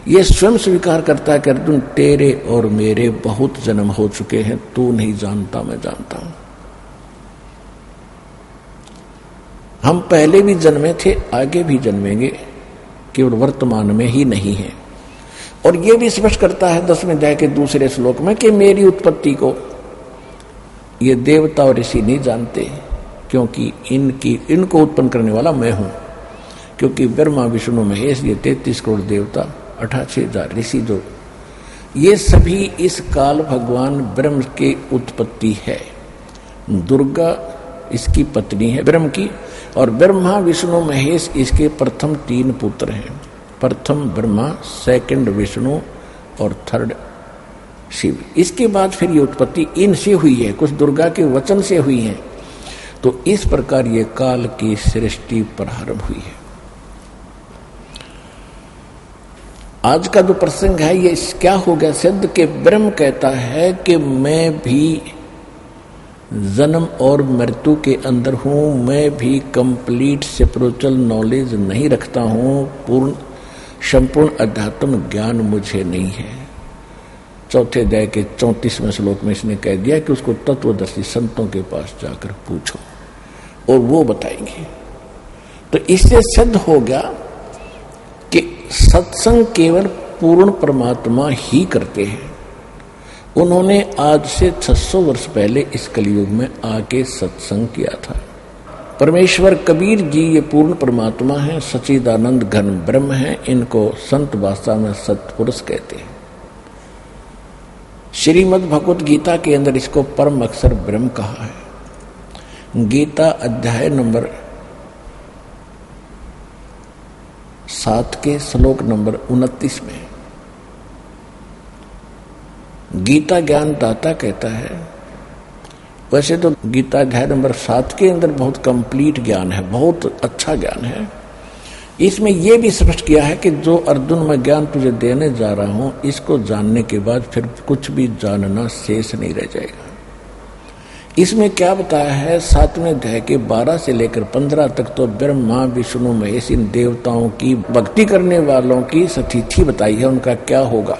Speaker 1: ये स्वयं स्वीकार करता है कि अर्जुन तेरे और मेरे बहुत जन्म हो चुके हैं, तू नहीं जानता मैं जानता हूं। हम पहले भी जन्मे थे, आगे भी जन्मेंगे, केवल वर्तमान में ही नहीं है। और यह भी स्पष्ट करता है 10वें अध्याय के दूसरे श्लोक में कि मेरी उत्पत्ति को ये देवता और ऋषि नहीं जानते, क्योंकि इनको उत्पन्न करने वाला मैं हूं। क्योंकि ब्रह्मा विष्णु महेश ये 33 करोड़ देवता, 88,000 ऋषि, जो ये सभी इस काल भगवान ब्रह्म की उत्पत्ति है। दुर्गा इसकी पत्नी है ब्रह्म की, और ब्रह्मा विष्णु महेश इसके प्रथम 3 पुत्र हैं। प्रथम ब्रह्मा, सेकंड विष्णु और थर्ड शिव। इसके बाद फिर ये उत्पत्ति इनसे हुई है, कुछ दुर्गा के वचन से हुई है। तो इस प्रकार ये काल की सृष्टि प्रारंभ हुई है। आज का जो प्रसंग है ये क्या हो गया सिद्ध के ब्रह्म कहता है कि मैं भी जन्म और मृत्यु के अंदर हूं, मैं भी कंप्लीट स्पिरिचुअल नॉलेज नहीं रखता हूं, पूर्ण संपूर्ण अध्यात्म ज्ञान मुझे नहीं है। चौथे अध्याय के 34वें श्लोक में इसने कह दिया कि उसको तत्वदर्शी संतों के पास जाकर पूछो और वो बताएंगे। तो इससे सिद्ध हो गया कि सत्संग केवल पूर्ण परमात्मा ही करते हैं। उन्होंने आज से 600 वर्ष पहले इस कलयुग में आके सत्संग किया था। परमेश्वर कबीर जी ये पूर्ण परमात्मा है, सच्चिदानंद घन ब्रह्म है। इनको संत भाषा में सत्पुरुष कहते हैं। श्रीमद् भगवत गीता के अंदर इसको परम अक्षर ब्रह्म कहा है। गीता अध्याय नंबर 7 के श्लोक नंबर 29 में गीता ज्ञान दाता कहता है, वैसे तो गीता अध्याय नंबर 7 के अंदर बहुत कंप्लीट ज्ञान है, बहुत अच्छा ज्ञान है। इसमें यह भी स्पष्ट किया है कि जो अर्जुन मैं ज्ञान तुझे देने जा रहा हूं, इसको जानने के बाद फिर कुछ भी जानना शेष नहीं रह जाएगा। इसमें क्या बताया है 7वें अध्याय के 12 से लेकर 15 तक तो ब्रह्मा विष्णु महेश इन देवताओं की भक्ति करने वालों की स्थिति बताई है, उनका क्या होगा।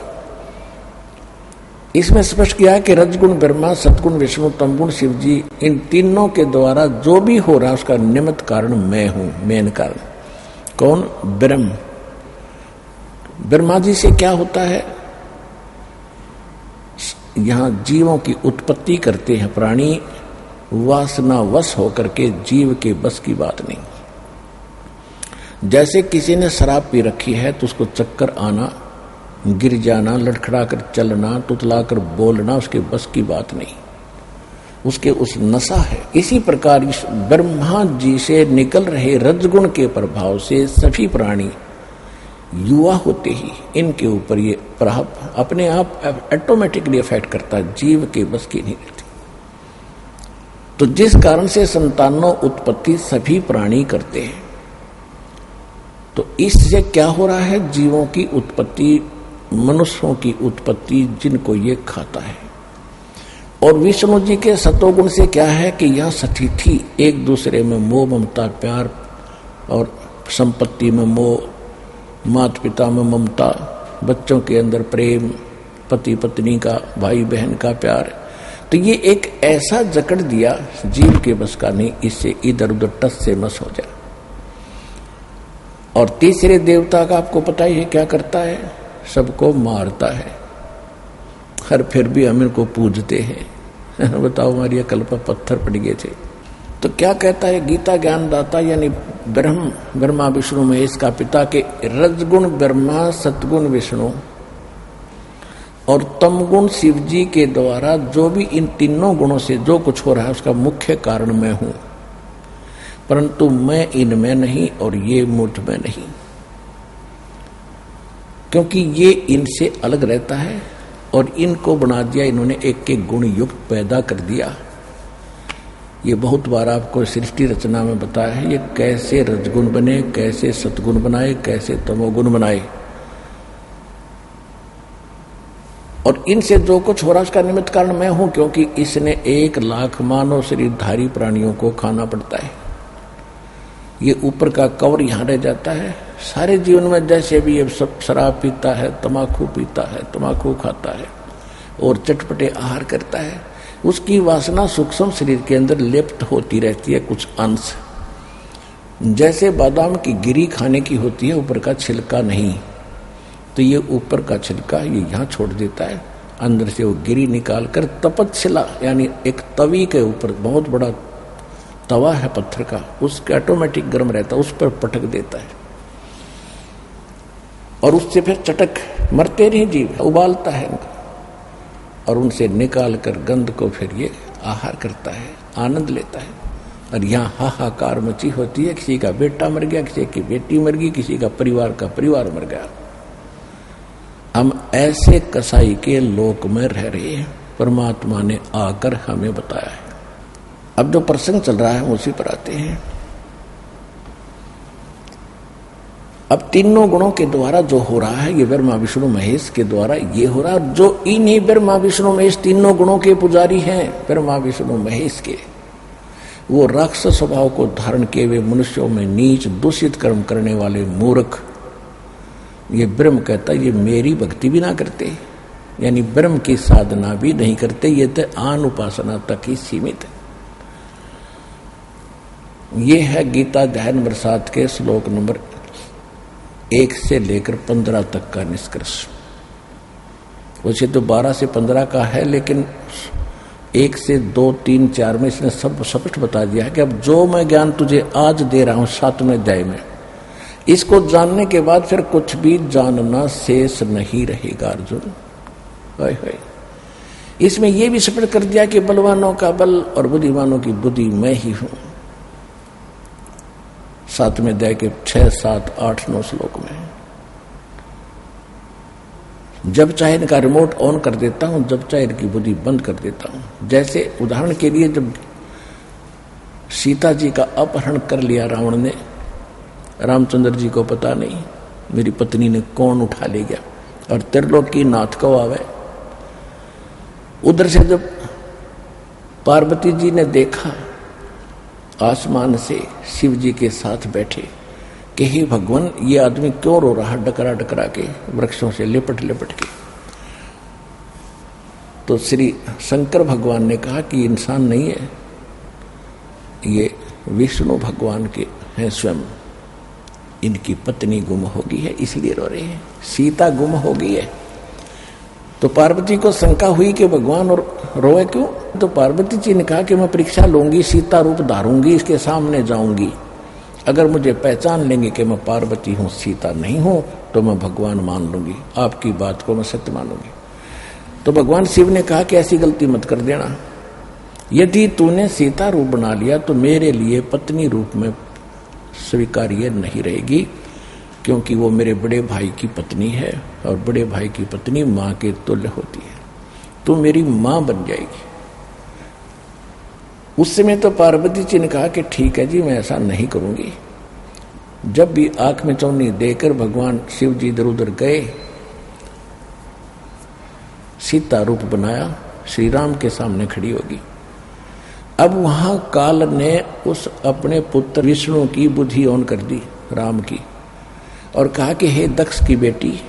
Speaker 1: इसमें स्पष्ट किया है कि रजगुण ब्रह्मा, सतगुण विष्णु, तमगुण शिव जी, इन तीनों के द्वारा जो भी हो रहा है उसका निमित्त कारण मैं हूं, मेन कारण कौन? ब्रह्म। ब्रह्मा जी से क्या होता है? यहां जीवों की उत्पत्ति करते हैं प्राणी, वासना वश होकर के, जीव के बस की बात नहीं। जैसे किसी ने शराब पी रखी है तो उसको चक्कर आना, गिर जाना, लड़खड़ा कर चलना, तुतला कर बोलना उसके बस की बात नहीं, उसके उस नशा है। इसी प्रकार इस ब्रह्मा जी से निकल रहे रजगुण के प्रभाव से सभी प्राणी युवा होते ही इनके ऊपर ये प्रभाव अपने आप ऑटोमेटिकली इफेक्ट करता है, जीव के बस की नहीं रहती। तो जिस कारण से संतानों उत्पत्ति सभी प्राणी करते हैं, तो इससे क्या हो रहा है? जीवों की उत्पत्ति, मनुष्यों की उत्पत्ति, जिनको ये खाता है। और विष्णु जी के सतोगुण से क्या है कि यह स्थिति एक दूसरे में मोह ममता प्यार, और संपत्ति में मोह, माता पिता में ममता, बच्चों के अंदर प्रेम, पति पत्नी का, भाई बहन का प्यार। तो ये एक ऐसा जकड़ दिया जीव के बस का नहीं, इससे इधर उधर टस से मस हो जाए। और तीसरे देवता का आपको पता ही है क्या करता है? सबको मारता है। हर फिर भी हम इनको पूजते हैं। बताओ हमारी अकल पर पत्थर पड़ गए थे। तो क्या कहता है गीता ज्ञानदाता यानी ब्रह्मा विष्णु महेश का पिता के रजगुण ब्रह्मा, सतगुण विष्णु और तमगुण शिव जी के द्वारा जो भी इन तीनों गुणों से जो कुछ हो रहा है उसका मुख्य कारण मैं हूं, परंतु मैं इनमें नहीं और ये मुझ में नहीं, क्योंकि ये इनसे अलग रहता है और इनको बना दिया इन्होंने, एक एक गुण युक्त पैदा कर दिया। ये बहुत बार आपको सृष्टि रचना में बताया है, ये कैसे रजगुण बने, कैसे सतगुण बनाए, कैसे तमोगुण बनाए, और इनसे जो कुछ हो रहा उसका निमित्त कारण मैं हूं, क्योंकि इसने 1 लाख मानव शरीरधारी प्राणियों को खाना पड़ता है। ये ऊपर का कवर यहां रह जाता है। सारे जीवन में जैसे भी ये सब शराब पीता है, तम्बाकू पीता है, तम्बाकू खाता है और चटपटे आहार करता है, उसकी वासना सूक्ष्म शरीर के अंदर लिप्त होती रहती है कुछ अंश। जैसे बादाम की गिरी खाने की होती है, ऊपर का छिलका नहीं, तो ये ऊपर का छिलका ये यहाँ छोड़ देता है, अंदर से वो गिरी निकाल कर तपच्छिला यानी एक तवी के ऊपर, बहुत बड़ा तवा है पत्थर का, उसके ऑटोमेटिक गर्म रहता है, उस पर पटक देता है और उससे फिर चटक मरते नहीं जीव, उबालता है इनका और उनसे निकाल कर गंध को फिर ये आहार करता है, आनंद लेता है। और यहाँ हाहाकार मची होती है, किसी का बेटा मर गया, किसी की बेटी मर गई, किसी का परिवार मर गया। हम ऐसे कसाई के लोक में रह रहे हैं, परमात्मा ने आकर हमें बताया है। अब जो प्रसंग चल रहा है उसी पर आते हैं। अब तीनों गुणों के द्वारा जो हो रहा है, ये ब्रह्मा विष्णु महेश के द्वारा ये हो रहा है। जो इन्हीं ब्रह्मा विष्णु महेश तीनों गुणों के पुजारी हैं, ब्रह्मा विष्णु महेश के, वो राक्षस स्वभाव को धारण किए हुए मनुष्यों में नीच दूषित कर्म करने वाले मूर्ख, ये ब्रह्म कहता है ये मेरी भक्ति भी ना करते, यानी ब्रह्म की साधना भी नहीं करते, ये तो आन उपासना तक ही सीमित है। ये है गीता अध्याय नंबर 7 के श्लोक नंबर 1 से लेकर 15 तक का निष्कर्ष। वैसे तो 12 से 15 का है, लेकिन 1 से 2, 3, 4 में इसने सब स्पष्ट बता दिया है कि अब जो मैं ज्ञान तुझे आज दे रहा हूं 7वें अध्याय में, इसको जानने के बाद फिर कुछ भी जानना शेष नहीं रहेगा अर्जुन। हाय हाय, इसमें यह भी स्पष्ट कर दिया कि बलवानों का बल और बुद्धिमानों की बुद्धि मैं ही हूं। 7वें अध्याय के 6, 7, 8, 9 श्लोक में जब चाहे इनका रिमोट ऑन कर देता हूं, जब चाहे इनकी बुद्धि बंद कर देता हूं। जैसे उदाहरण के लिए जब सीता जी का अपहरण कर लिया रावण ने, रामचंद्र जी को पता नहीं मेरी पत्नी ने कौन उठा ले गया, और त्रिलोकी नाथ को आवे। उधर से जब पार्वती जी ने देखा आसमान से शिव जी के साथ बैठे कि हे भगवान ये आदमी क्यों रो रहा, डकरा डकरा के वृक्षों से लिपट लिपट के, तो श्री शंकर भगवान ने कहा कि इंसान नहीं है, ये विष्णु भगवान के हैं स्वयं, इनकी पत्नी गुम हो गई है इसलिए रो रहे हैं, सीता गुम हो गई है। तो पार्वती को शंका हुई कि भगवान और रोए क्यों? तो पार्वती जी ने कहा कि मैं परीक्षा लूंगी, सीता रूप धारूंगी, इसके सामने जाऊंगी, अगर मुझे पहचान लेंगे कि मैं पार्वती हूं, सीता नहीं हूं, तो मैं भगवान मान लूंगी, आपकी बात को मैं सत्य मानूंगी। तो भगवान शिव ने कहा कि ऐसी गलती मत कर देना, यदि तूने सीता रूप बना लिया तो मेरे लिए पत्नी रूप में स्वीकार्य नहीं रहेगी, क्योंकि वो मेरे बड़े भाई की पत्नी है और बड़े भाई की पत्नी मां के तुल्य होती है, तू मेरी मां बन जाएगी। उस समय तो पार्वती जी ने कहा कि ठीक है जी, मैं ऐसा नहीं करूंगी। जब भी आंख में चौनी देकर भगवान शिव जी इधर उधर गए, सीता रूप बनाया, श्री राम के सामने खड़ी होगी। अब वहां काल ने उस अपने पुत्र विष्णु की बुद्धि ऑन कर दी राम की, और कहा कि हे दक्ष की बेटी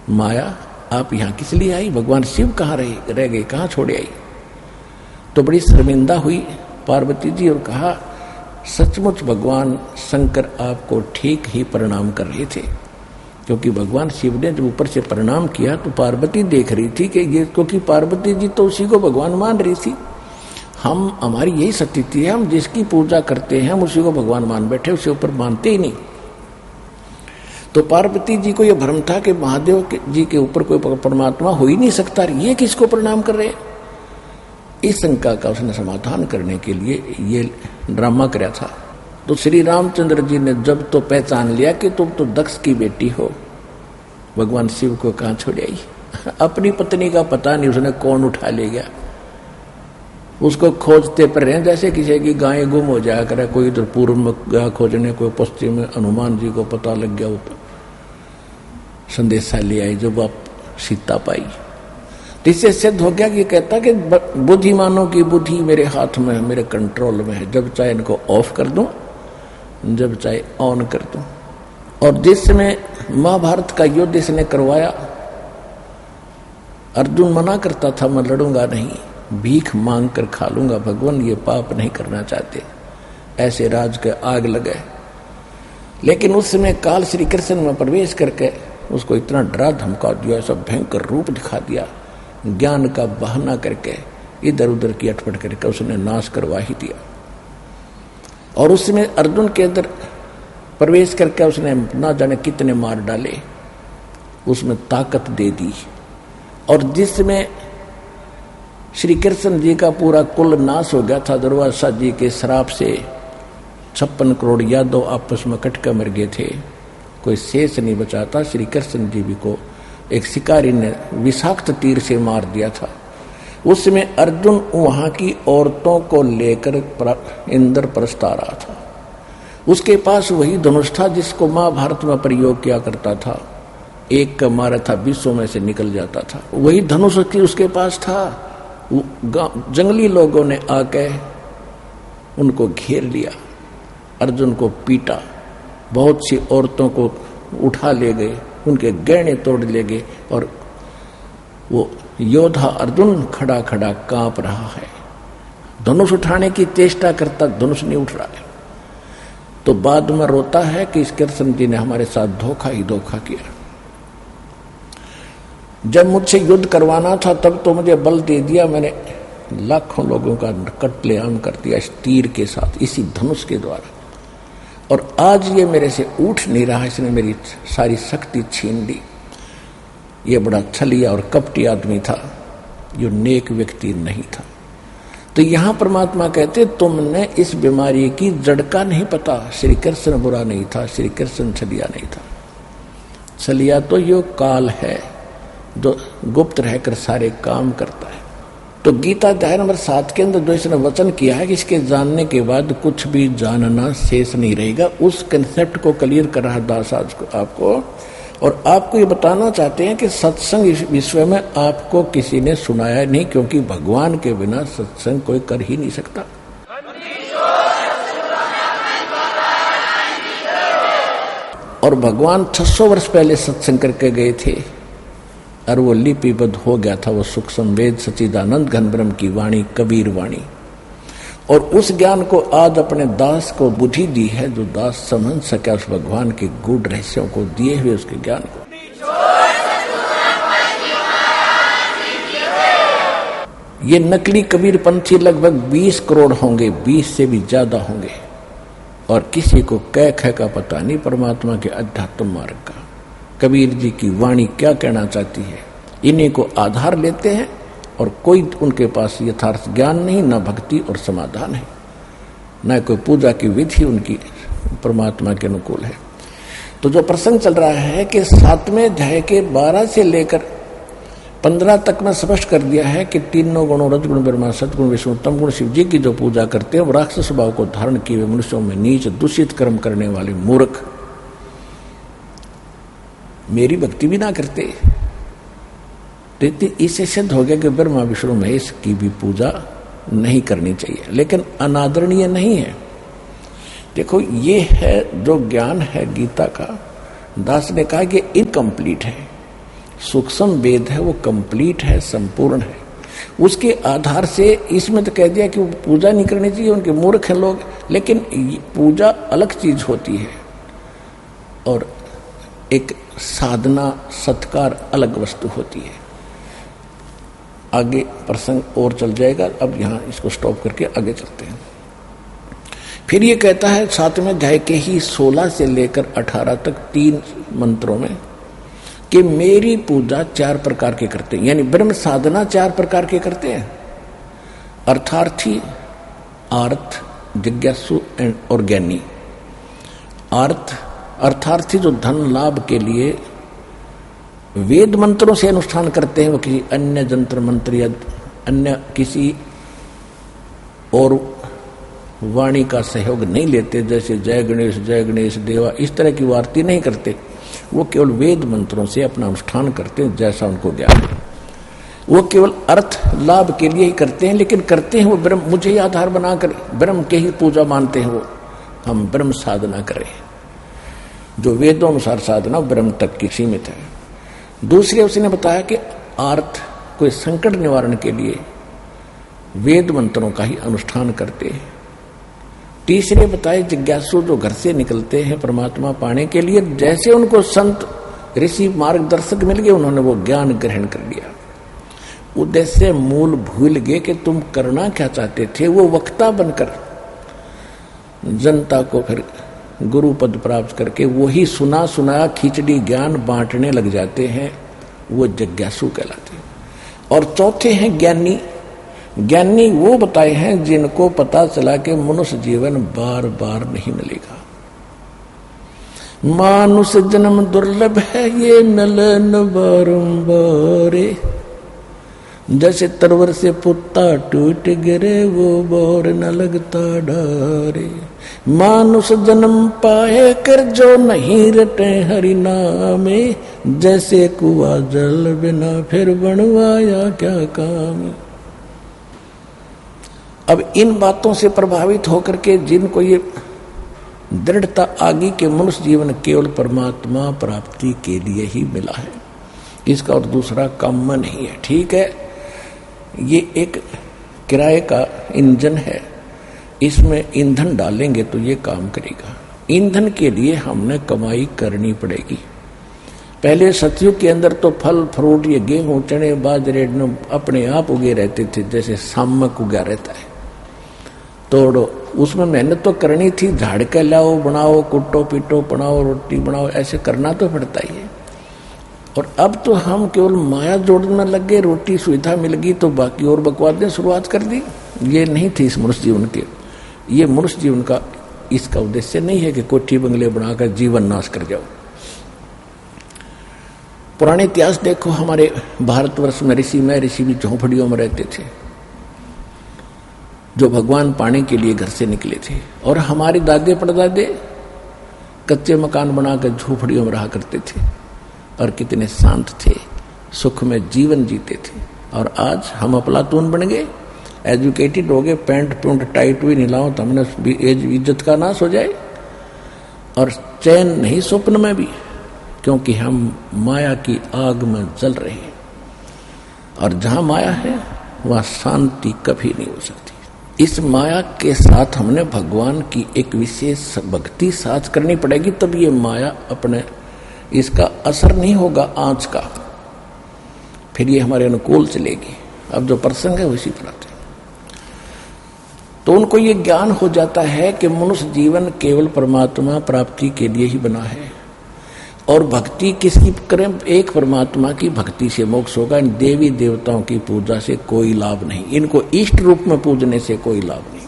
Speaker 1: माया, आप यहां किस लिए आई? भगवान शिव कहाँ रह गए, कहाँ छोड़े आई? तो बड़ी शर्मिंदा हुई पार्वती जी और कहा सचमुच भगवान शंकर आपको ठीक ही प्रणाम कर रहे थे, क्योंकि भगवान शिव ने जब ऊपर से प्रणाम किया तो पार्वती देख रही थी कि ये, क्योंकि पार्वती जी तो उसी को भगवान मान रही थी। हमारी यही स्थिति है, हम जिसकी पूजा करते हैं हम उसी को भगवान मान बैठे, उसके ऊपर मानते ही नहीं। तो पार्वती जी को यह भ्रम था कि महादेव जी के ऊपर कोई परमात्मा हो ही नहीं सकता, ये किसको प्रणाम कर रहे हैं। इस शंका का उसने समाधान करने के लिए ये ड्रामा कराया था। तो श्री रामचंद्र जी ने जब तो पहचान लिया कि तुम तो दक्ष की बेटी हो, भगवान शिव को कहां छोड़ आई। अपनी पत्नी का पता नहीं उसने कौन उठा ले गया, उसको खोजते पर रहे जैसे किसी की गाय गुम हो जाया करे, कोई इधर पूर्व में गया खोजने, कोई पश्चिम में, हनुमान जी को पता लग गया, ऊपर संदेशा ले आई जब आप सीता पाई। तो इससे सिद्ध हो गया कि कहता कि बुद्धिमानों की बुद्धि मेरे हाथ में है, मेरे कंट्रोल में है, जब चाहे इनको ऑफ कर दूं, जब चाहे ऑन कर दूं। और जिस समय महाभारत का युद्ध इसने करवाया, अर्जुन मना करता था मैं लड़ूंगा नहीं, भीख मांग कर खा लूंगा, भगवान ये पाप नहीं करना चाहते, ऐसे राज के आग लगे। लेकिन उस समय काल श्री कृष्ण में प्रवेश करके उसको इतना डरा धमका दिया, ऐसा भयंकर रूप दिखा दिया, ज्ञान का बहाना करके इधर उधर की अटपट करके उसने नाश करवा ही दिया। और उसमें अर्जुन के अंदर प्रवेश करके उसने ना जाने कितने मार डाले, उसमें ताकत दे दी। और जिसमें श्री कृष्ण जी का पूरा कुल नाश हो गया था, दुर्वासा जी के श्राप से 56 करोड़ यादव आपस में कट कर मर गए थे, कोई शेष नहीं बचा था। श्री कृष्ण जी भी को एक शिकारी ने विषाक्त तीर से मार दिया था। उसमें अर्जुन वहां की औरतों को लेकर इंद्रप्रस्थ आ रहा था। उसके पास वही धनुष था जिसको महाभारत में प्रयोग किया करता था, एक का मारा था 20 में से निकल जाता था, वही धनुष की उसके पास था। जंगली लोगों ने आके उनको घेर लिया, अर्जुन को पीटा, बहुत सी औरतों को उठा ले गए, उनके गहने तोड़ ले गए, और वो योद्धा अर्जुन खड़ा खड़ा कांप रहा है, धनुष उठाने की चेष्टा करता, धनुष नहीं उठ रहा है। तो बाद में रोता है कि इस कृष्ण जी ने हमारे साथ धोखा ही धोखा किया। जब मुझसे युद्ध करवाना था तब तो मुझे बल दे दिया, मैंने लाखों लोगों का कत्लेआम कर दिया इस तीर के साथ, इसी धनुष के द्वारा। और आज ये मेरे से उठ नहीं रहा, इसने मेरी सारी शक्ति छीन ली। ये बड़ा छलिया और कपटी आदमी था, जो नेक व्यक्ति नहीं था। तो यहां परमात्मा कहते तुमने इस बीमारी की जड़ का नहीं पता। श्री कृष्ण बुरा नहीं था, श्री कृष्ण छलिया नहीं था। छलिया तो यो काल है जो गुप्त रहकर सारे काम करता है। तो गीता अध्याय नंबर 7 के अंदर जो इसने वचन किया है कि इसके जानने के बाद कुछ भी जानना शेष नहीं रहेगा, उस कंसेप्ट को क्लियर कर रहा दास आज को आपको। और आपको ये बताना चाहते हैं कि सत्संग इस विश्व में आपको किसी ने सुनाया नहीं, क्योंकि भगवान के बिना सत्संग कोई कर ही नहीं सकता। और भगवान 600 वर्ष पहले सत्संग करके गए थे और वो लिपिबद्ध हो गया था, वो सूक्ष्म वेद सच्चिदानंद घन ब्रह्म की वाणी, कबीर वाणी। और उस ज्ञान को आज अपने दास को बुद्धि दी है, जो दास समझ सके उस भगवान के गूढ़ रहस्यों को दिए हुए उसके ज्ञान को। ये नकली कबीर पंथी लगभग 20 करोड़ होंगे, 20 से भी ज्यादा होंगे, और किसी को कह का पता नहीं परमात्मा के अध्यात्म मार्ग का। कबीर जी की वाणी क्या कहना चाहती है, इन्हीं को आधार लेते हैं, और कोई उनके पास यथार्थ ज्ञान नहीं, न भक्ति और समाधान है, न कोई पूजा की विधि उनकी परमात्मा के अनुकूल है। तो जो प्रसंग चल रहा है कि 7वें अध्याय के 12 से लेकर 15 तक में स्पष्ट कर दिया है कि तीनों गुणों रजगुण ब्रह्मा सतगुण विष्णु तम गुण शिव जी की जो पूजा करते हैं वो राक्षस स्वभाव को धारण किए हुए मनुष्यों में नीच दूषित कर्म करने वाले मूर्ख मेरी भक्ति भी ना करते। इससे सिद्ध हो गया कि ब्रह्मा विष्णु महेश की भी पूजा नहीं करनी चाहिए, लेकिन अनादरणीय नहीं है। देखो ये है जो ज्ञान है गीता का, दास ने कहा कि इनकम्प्लीट है, सूक्ष्म वेद है वो कंप्लीट है, संपूर्ण है। उसके आधार से इसमें तो कह दिया कि पूजा नहीं करनी चाहिए, उनके मूर्ख हैं लोग, लेकिन पूजा अलग चीज होती है और एक साधना सत्कार अलग वस्तु होती है। आगे प्रसंग और चल जाएगा, अब यहां इसको स्टॉप करके आगे चलते हैं। फिर ये कहता है 7वें अध्याय के ही 16 से लेकर 18 तक 3 मंत्रों में कि मेरी पूजा 4 प्रकार के करते हैं, यानी ब्रह्म साधना 4 प्रकार के करते हैं। अर्थार्थी, आर्थ, जिज्ञासु और ज्ञानी। अर्थार्थी जो धन लाभ के लिए वेद मंत्रों से अनुष्ठान करते हैं, वो किसी अन्य जंत्र मंत्र या अन्य किसी और वाणी का सहयोग नहीं लेते, जैसे जय गणेश देवा इस तरह की आरती नहीं करते। वो केवल वेद मंत्रों से अपना अनुष्ठान करते हैं जैसा उनको ज्ञान है। वो केवल अर्थ लाभ के लिए ही करते हैं, लेकिन करते हैं वो ब्रह्म, मुझे ही आधार बनाकर ब्रह्म के ही पूजा मानते हैं। वो हम ब्रह्म साधना करें, जो वेदों अनुसार साधना ब्रह्म तक की सीमित है। दूसरे उसने बताया कि अर्थ कोई संकट निवारण के लिए वेद मंत्रों का ही अनुष्ठान करते हैं। तीसरे बताए जिज्ञासु जो घर से निकलते हैं परमात्मा पाने के लिए, जैसे उनको संत ऋषि मार्गदर्शक मिल गए उन्होंने वो ज्ञान ग्रहण कर लिया। उद्देश्य मूल भूल गए कि तुम करना क्या चाहते थे। वो वक्ता बनकर जनता को फिर गुरु पद प्राप्त करके वही सुना सुनाया खिचड़ी ज्ञान बांटने लग जाते हैं, वो जिज्ञासु कहलाते हैं। और चौथे हैं ज्ञानी। ज्ञानी वो बताए हैं जिनको पता चला कि मनुष्य जीवन बार बार नहीं मिलेगा, मानुष जन्म दुर्लभ है ये मिलन बारंबार। जैसे तरवर से पुत्ता टूट गिरे वो बोर न लगता डारे। मानुष जन्म पाए कर जो नहीं रटे हरि नामे, जैसे कुआ जल बिना फिर बनवाया क्या काम। अब इन बातों से प्रभावित होकर के जिनको ये दृढ़ता आगी के मनुष्य जीवन केवल परमात्मा प्राप्ति के लिए ही मिला है, इसका और दूसरा काम नहीं है। ठीक है, ये एक किराए का इंजन है, इसमें ईंधन डालेंगे तो ये काम करेगा। ईंधन के लिए हमने कमाई करनी पड़ेगी। पहले सतयुग के अंदर तो फल फ्रूट ये गेहूं चने बाजरे अपने आप उगे रहते थे, जैसे सामक उगा रहता है। तोड़ो, उसमें मेहनत तो करनी थी, झाड़ के लाओ बनाओ कुटो पीटो बनाओ रोटी बनाओ, ऐसे करना तो पड़ता ही है। और अब तो हम केवल माया जोड़ने लग गए, रोटी सुविधा मिल गई तो बाकी और बकवादें शुरुआत कर दी। ये नहीं थी इस मनुष्य जीवन के। ये मनुष्य जीवन का इसका उद्देश्य नहीं है कि कोठी बंगले बनाकर जीवन नाश कर जाओ। पुराने इतिहास देखो, हमारे भारतवर्ष में ऋषि भी झोंपड़ियों में रहते थे, जो भगवान पाने के लिए घर से निकले थे। और हमारे दादे परदादे कच्चे मकान बनाकर झोपड़ियों में रहा करते थे और कितने शांत थे, सुख में जीवन जीते थे। और आज हम अफलातून बन गए, एजुकेटेड हो गए, पैंट पूंट टाइट भी नहीं लाओ तो हमने इज्जत का नाश हो जाए। और चैन नहीं स्वप्न में भी, क्योंकि हम माया की आग में जल रहे हैं। और जहां माया है वहां शांति कभी नहीं हो सकती। इस माया के साथ हमने भगवान की एक विशेष भक्ति साथ करनी पड़ेगी, तब ये माया अपने इसका असर नहीं होगा आंच का, फिर ये हमारे अनुकूल चलेगी। अब जो प्रसंग है उसी पर आते हैं। तो उनको ये ज्ञान हो जाता है कि मनुष्य जीवन केवल परमात्मा प्राप्ति के लिए ही बना है, और भक्ति किसकी करें? एक परमात्मा की भक्ति से मोक्ष होगा। इन देवी देवताओं की पूजा से कोई लाभ नहीं, इनको इष्ट रूप में पूजने से कोई लाभ नहीं।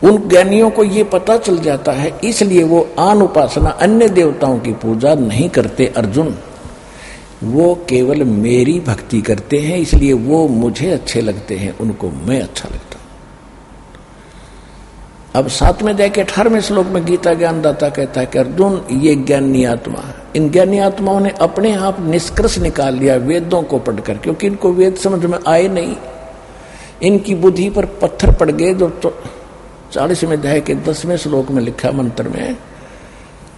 Speaker 1: उन ज्ञानियों को ये पता चल जाता है, इसलिए वो आन उपासना अन्य देवताओं की पूजा नहीं करते। अर्जुन, वो केवल मेरी भक्ति करते हैं, इसलिए वो मुझे अच्छे लगते हैं, उनको मैं अच्छा लगता हूं। अब 7वें अध्याय के 18वें श्लोक में गीता ज्ञानदाता कहता है कि अर्जुन, ये ज्ञानी आत्मा, इन ज्ञानी आत्माओं ने अपने आप निष्कर्ष निकाल लिया वेदों को पढ़कर, क्योंकि इनको वेद समझ में आए नहीं, इनकी बुद्धि पर पत्थर पड़ गए। जो 40वें अध्याय के 10वें श्लोक में लिखा मंत्र में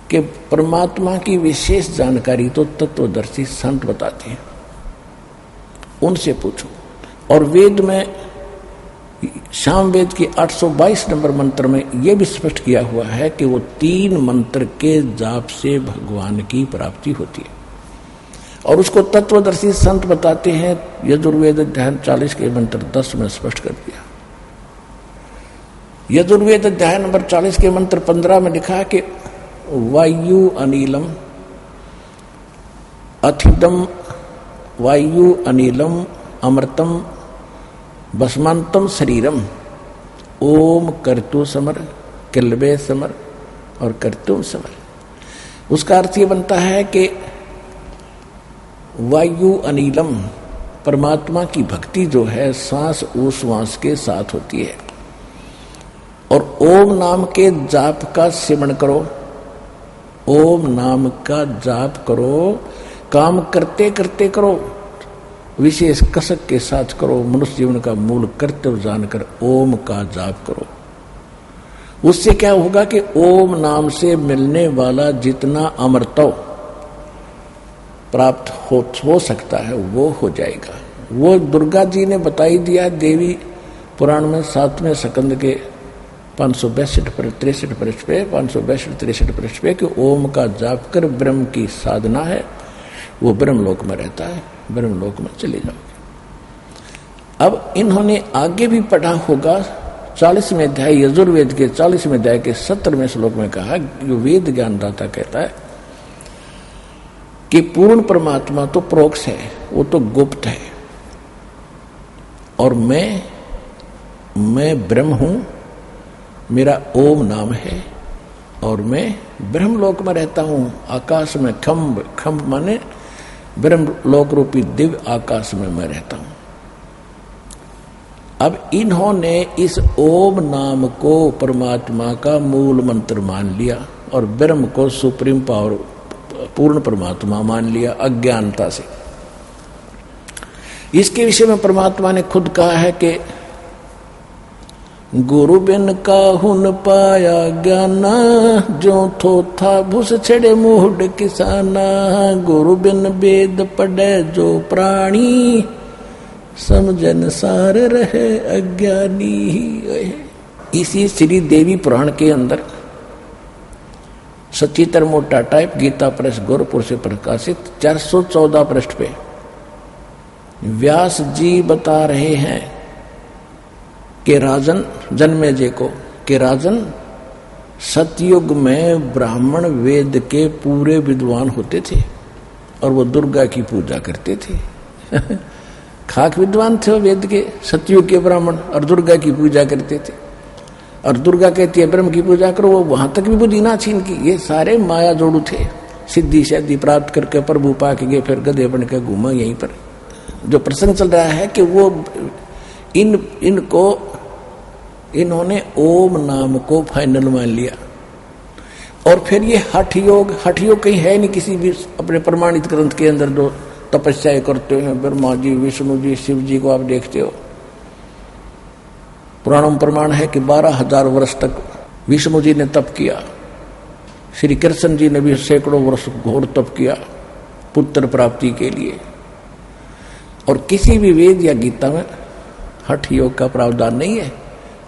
Speaker 1: कि परमात्मा की विशेष जानकारी तो तत्वदर्शी संत बताते हैं, उनसे पूछो। और वेद में शाम वेद की 822 नंबर मंत्र में यह भी स्पष्ट किया हुआ है कि वो 3 मंत्र के जाप से भगवान की प्राप्ति होती है, और उसको तत्वदर्शी संत बताते हैं। यजुर्वेद अध्याय 40 के मंत्र 10 में स्पष्ट कर दिया। यजुर्वेद अध्याय नंबर 40 के मंत्र 15 में लिखा कि वायु अनिलम अथिदम वायु अनिलम अमृतम भस्मांतम शरीरम ओम कर्तु समर किल्बे समर और कर्तुम समर। उसका अर्थ ये बनता है कि वायु अनिलम परमात्मा की भक्ति जो है सांस उश्वास के साथ होती है, और ओम नाम के जाप का सिमरण करो, ओम नाम का जाप करो, काम करते करते करो, विशेष कसक के साथ करो, मनुष्य जीवन का मूल कर्तव्य जानकर ओम का जाप करो। उससे क्या होगा कि ओम नाम से मिलने वाला जितना अमृतव प्राप्त हो सकता है वो हो जाएगा। वो दुर्गा जी ने बताई दिया देवी पुराण में 7वें स्कंद के 562 पर 63 पृष्ठ पे 562-63 पृष्ठ पे कि ओम का जाप कर ब्रह्म की साधना है, वो ब्रह्मलोक में रहता है, ब्रह्मलोक में चले जाओगे। अब इन्होंने आगे भी पढ़ा होगा 40वें अध्याय यजुर्वेद के 40वें अध्याय के 17वें श्लोक में कहा, जो वेद ज्ञानदाता कहता है कि पूर्ण परमात्मा तो प्रोक्ष है, वो तो गुप्त है, और मैं ब्रह्म हूं, मेरा ओम नाम है, और मैं ब्रह्मलोक में रहता हूं, आकाश में खम्भ माने ब्रह्मलोक रूपी दिव्य आकाश में मैं रहता हूं। अब इन्होंने इस ओम नाम को परमात्मा का मूल मंत्र मान लिया और ब्रह्म को सुप्रीम पावर पूर्ण परमात्मा मान लिया अज्ञानता से। इसके विषय में परमात्मा ने खुद कहा है कि गुरु बिन काहू न पाया ज्ञाना, जो थो था भूस छेड़े मूढ़ किसाना, गुरु बिन वेद पढ़े जो प्राणी, समझन सार रहे अज्ञानी। इसी श्री देवी पुराण के अंदर सचित्र मोटा टाइप गीता प्रेस गोरखपुर से प्रकाशित 414 पृष्ठ पे व्यास जी बता रहे हैं कि राजन जन्मेजय को कि राजन सतयुग में ब्राह्मण वेद के पूरे विद्वान होते थे और वो दुर्गा की पूजा करते थे। खाक विद्वान थे वो वेद के, सतयुग के ब्राह्मण, और दुर्गा की पूजा करते थे। और दुर्गा कहती है ब्रह्म की पूजा करो, वो वहां तक भी बुद्धि ना छीन की। ये सारे माया जोड़ू थे, सिद्धि शादी प्राप्त करके प्रभु पा के गए, फिर गधे बन के घूमा यहीं पर। जो प्रसंग चल रहा है कि वो इन्होंने ओम नाम को फाइनल मान लिया। और फिर ये हठ योग कहीं है नहीं किसी भी अपने प्रमाणित ग्रंथ के अंदर जो तपस्या करते हैं, ब्रह्मा जी, विष्णु जी, शिव जी को आप देखते हो। पुराणों में प्रमाण है कि 12,000 वर्ष तक विष्णु जी ने तप किया, श्री कृष्ण जी ने भी सैकड़ों वर्ष घोर तप किया पुत्र प्राप्ति के लिए। और किसी भी वेद या गीता में हठ योग का प्रावधान नहीं है,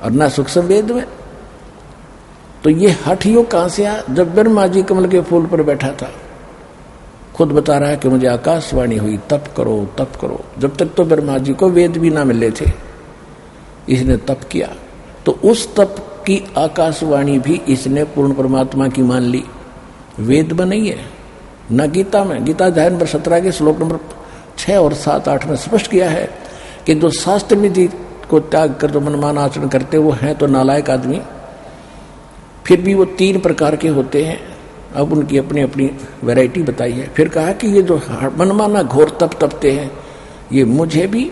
Speaker 1: और न सूक्ष्म वेद में। तो ये हठ योग कहां से आया? जब ब्रह्मा जी कमल के फूल पर बैठा था, खुद बता रहा है कि मुझे आकाशवाणी हुई तप करो तप करो। जब तक तो ब्रह्मा जी को वेद भी ना मिले थे, इसने तप किया। तो उस तप की आकाशवाणी भी इसने पूर्ण परमात्मा की मान ली, वेद में नहीं है, न गीता में। गीता अध्याय नंबर 17 के श्लोक नंबर 6 और 7, 8 में स्पष्ट किया है कि जो शास्त्र विधि को त्याग कर जो मनमाना आचरण करते वो हैं तो नालायक आदमी। फिर भी वो 3 प्रकार के होते हैं, अब उनकी अपनी अपनी वैरायटी बताई है। फिर कहा कि ये जो मनमाना घोर तप तपते हैं, ये मुझे भी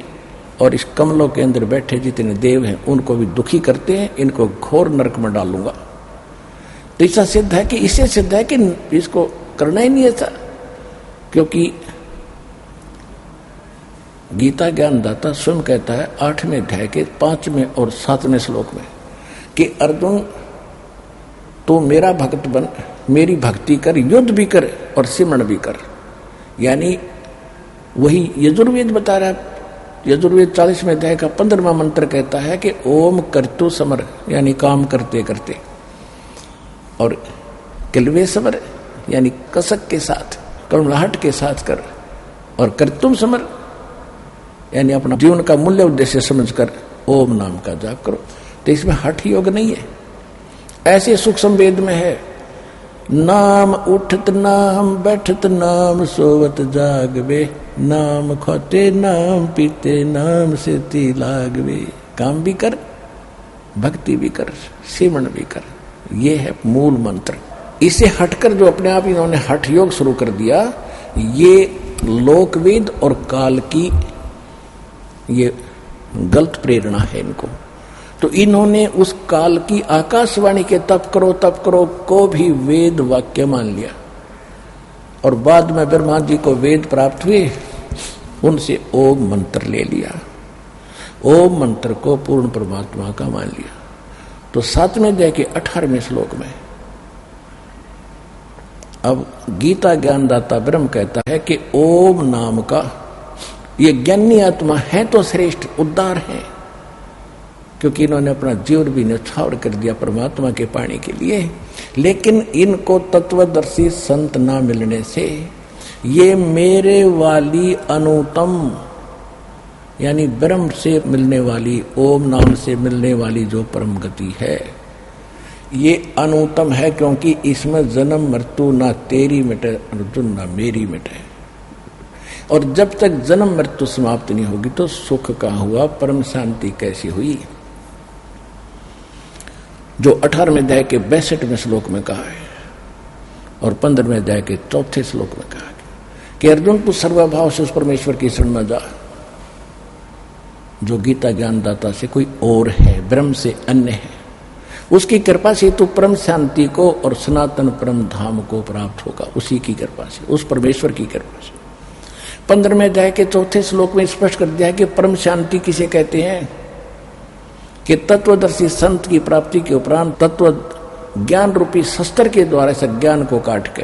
Speaker 1: और इस कमलों के अंदर बैठे जितने देव हैं उनको भी दुखी करते हैं, इनको घोर नरक में डालूंगा। तो इससे सिद्ध है कि इसको करना ही नहीं था, क्योंकि गीता ज्ञानदाता स्वयं कहता है 8वें अध्याय के 5वें और 7वें श्लोक में कि अर्जुन तो मेरा भक्त बन, मेरी भक्ति कर, युद्ध भी कर और सिमरण भी कर। यानी वही यजुर्वेद बता रहा है। यजुर्वेद 40वें अध्याय का 15वां मंत्र कहता है कि ओम कर्तु समर, यानी काम करते करते, और किल्वे समर यानी कसक के साथ, करुणाहट के साथ कर, और कर्तुम समर यानी अपना जीवन का मूल्य उद्देश्य समझकर ओम नाम का जाप करो। तो इसमें हठ योग नहीं है। ऐसे सूक्ष्म वेद में है, नाम उठत नाम बैठत नाम सोवत जागवे, नाम खोते नाम पीते नाम से ती लागवे। काम भी कर, भक्ति भी कर, सेवन भी कर, ये है मूल मंत्र। इसे हटकर जो अपने आप इन्होंने हठ योग शुरू कर दिया, ये लोकवेद और काल की ये गलत प्रेरणा है इनको। तो इन्होंने उस काल की आकाशवाणी के तप करो को भी वेद वाक्य मान लिया, और बाद में ब्रह्मा जी को वेद प्राप्त हुए, उनसे ओम मंत्र ले लिया, ओम मंत्र को पूर्ण परमात्मा का मान लिया। तो 7वें अध्याय के 18वें श्लोक में अब गीता ज्ञानदाता ब्रह्म कहता है कि ओम नाम का ये ज्ञानी आत्मा है तो श्रेष्ठ उद्धार है, क्योंकि इन्होंने अपना जीवन भी न्यौछावर कर दिया परमात्मा के पाने के लिए। लेकिन इनको तत्वदर्शी संत ना मिलने से ये मेरे वाली अनुतम यानी ब्रह्म से मिलने वाली, ओम नाम से मिलने वाली जो परम गति है, ये अनुतम है, क्योंकि इसमें जन्म मृत्यु ना तेरी मिटे अर्जुन ना मेरी मिटे। और जब तक जन्म मृत्यु समाप्त नहीं होगी तो सुख का हुआ, परम शांति कैसी हुई? जो 18वें अध्याय के 62वें श्लोक में कहा है और 15वें अध्याय के 4थे श्लोक में कहा कि अर्जुन तू सर्वभाव से उस परमेश्वर की शरण में जा जो गीता ज्ञानदाता से कोई और है, ब्रह्म से अन्य है। उसकी कृपा से तू परम शांति को और सनातन परम धाम को प्राप्त होगा, उसी की कृपा से, उस परमेश्वर की कृपा से। 15वें अध्याय के 4थे श्लोक में स्पष्ट कर दिया है कि परम शांति किसे कहते हैं कि तत्वदर्शी संत की प्राप्ति के उपरांत तत्व ज्ञान रूपी शस्त्र के द्वारा इस ज्ञान को काट के